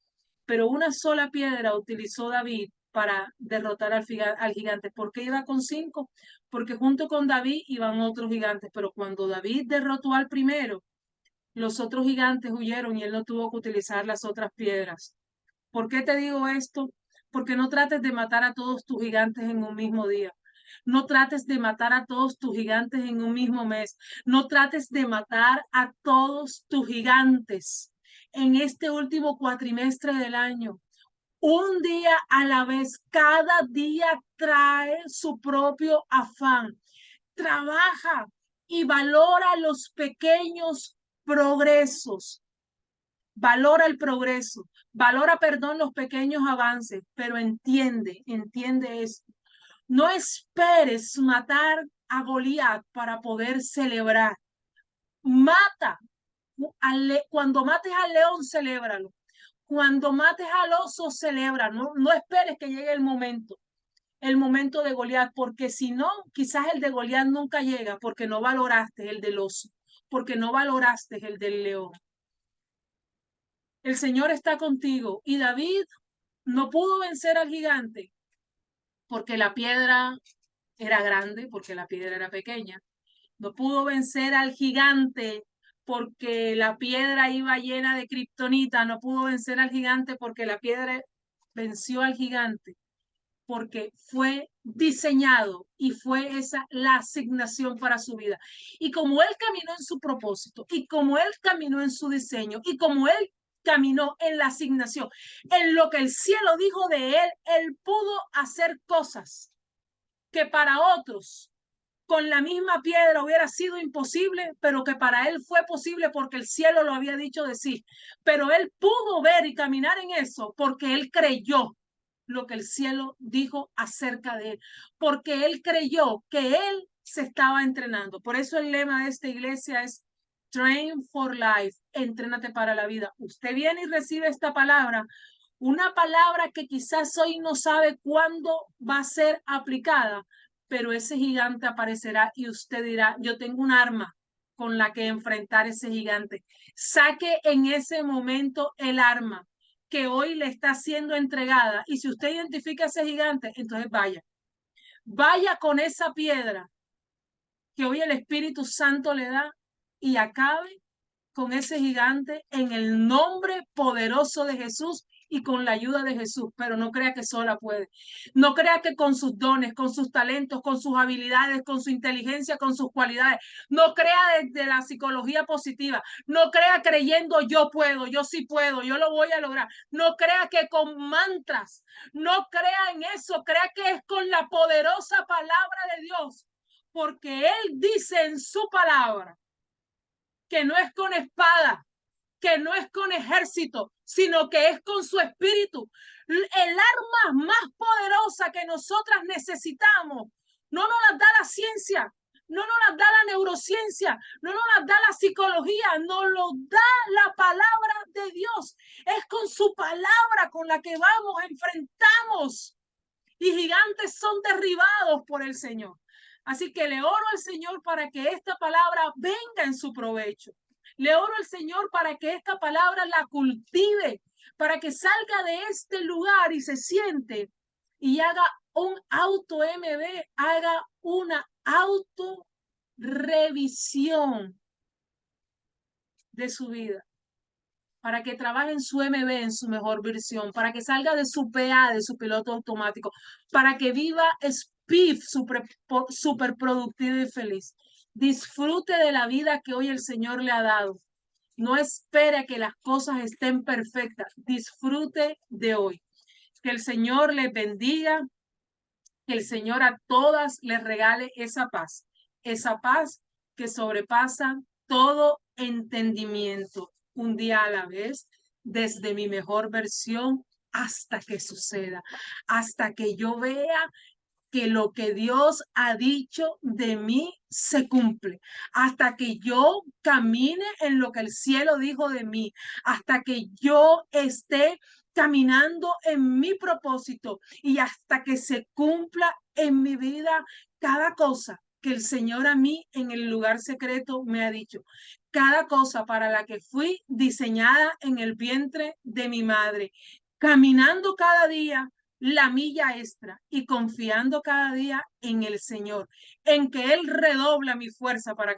pero una sola piedra utilizó David para derrotar al gigante. ¿Por qué iba con 5? Porque junto con David iban otros gigantes, pero cuando David derrotó al primero, los otros gigantes huyeron y él no tuvo que utilizar las otras piedras. ¿Por qué te digo esto? Porque no trates de matar a todos tus gigantes en un mismo día. No trates de matar a todos tus gigantes en un mismo mes. No trates de matar a todos tus gigantes en este último cuatrimestre del año. Un día a la vez, cada día trae su propio afán. Trabaja y valora los pequeños progresos. Valora el progreso, valora, perdón, los pequeños avances, pero entiende esto. No esperes matar a Goliat para poder celebrar. Mata. Cuando mates al león, celébralo. Cuando mates al oso, celebra. No esperes que llegue el momento de Goliat, porque si no, quizás el de Goliat nunca llega, porque no valoraste el del oso, porque no valoraste el del león. El Señor está contigo. Y David no pudo vencer al gigante porque la piedra era grande, porque la piedra era pequeña. No pudo vencer al gigante porque la piedra iba llena de kriptonita. No pudo vencer al gigante porque la piedra venció al gigante, porque fue diseñado y fue esa la asignación para su vida. Y como él caminó en su propósito, y como él caminó en su diseño, y como él caminó en la asignación, en lo que el cielo dijo de él, él pudo hacer cosas que para otros con la misma piedra hubiera sido imposible, pero que para él fue posible porque el cielo lo había dicho de sí. Pero él pudo ver y caminar en eso porque él creyó lo que el cielo dijo acerca de él, porque él creyó que él se estaba entrenando. Por eso el lema de esta iglesia es Train for Life, entrénate para la vida. Usted viene y recibe esta palabra, una palabra que quizás hoy no sabe cuándo va a ser aplicada, pero ese gigante aparecerá y usted dirá, yo tengo un arma con la que enfrentar ese gigante. Saque en ese momento el arma que hoy le está siendo entregada. Y si usted identifica a ese gigante, entonces vaya con esa piedra que hoy el Espíritu Santo le da y acabe con ese gigante en el nombre poderoso de Jesús y con la ayuda de Jesús, pero no crea que sola puede. No crea que con sus dones, con sus talentos, con sus habilidades, con su inteligencia, con sus cualidades. No crea desde la psicología positiva. No crea creyendo yo puedo, yo sí puedo, yo lo voy a lograr. No crea que con mantras, no crea en eso, crea que es con la poderosa palabra de Dios, porque Él dice en su palabra que no es con espada, que no es con ejército, sino que es con su espíritu. El arma más poderosa que nosotras necesitamos no nos la da la ciencia, no nos la da la neurociencia, no nos la da la psicología, nos lo da la palabra de Dios. Es con su palabra con la que vamos, enfrentamos, y gigantes son derribados por el Señor. Así que le oro al Señor para que esta palabra venga en su provecho. Le oro al Señor para que esta palabra la cultive, para que salga de este lugar y se siente y haga un auto-MB, haga una auto-revisión de su vida, para que trabaje en su MB, en su mejor versión, para que salga de su PA, de su piloto automático, para que viva SPIF, super productivo y feliz. Disfrute de la vida que hoy el Señor le ha dado. No espere que las cosas estén perfectas. Disfrute de hoy. Que el Señor les bendiga, que el Señor a todas les regale esa paz que sobrepasa todo entendimiento, un día a la vez, desde mi mejor versión hasta que suceda, hasta que yo vea que lo que Dios ha dicho de mí se cumple, hasta que yo camine en lo que el cielo dijo de mí, hasta que yo esté caminando en mi propósito y hasta que se cumpla en mi vida cada cosa que el Señor a mí en el lugar secreto me ha dicho, cada cosa para la que fui diseñada en el vientre de mi madre, caminando cada día la milla extra y confiando cada día en el Señor, en que Él redobla mi fuerza para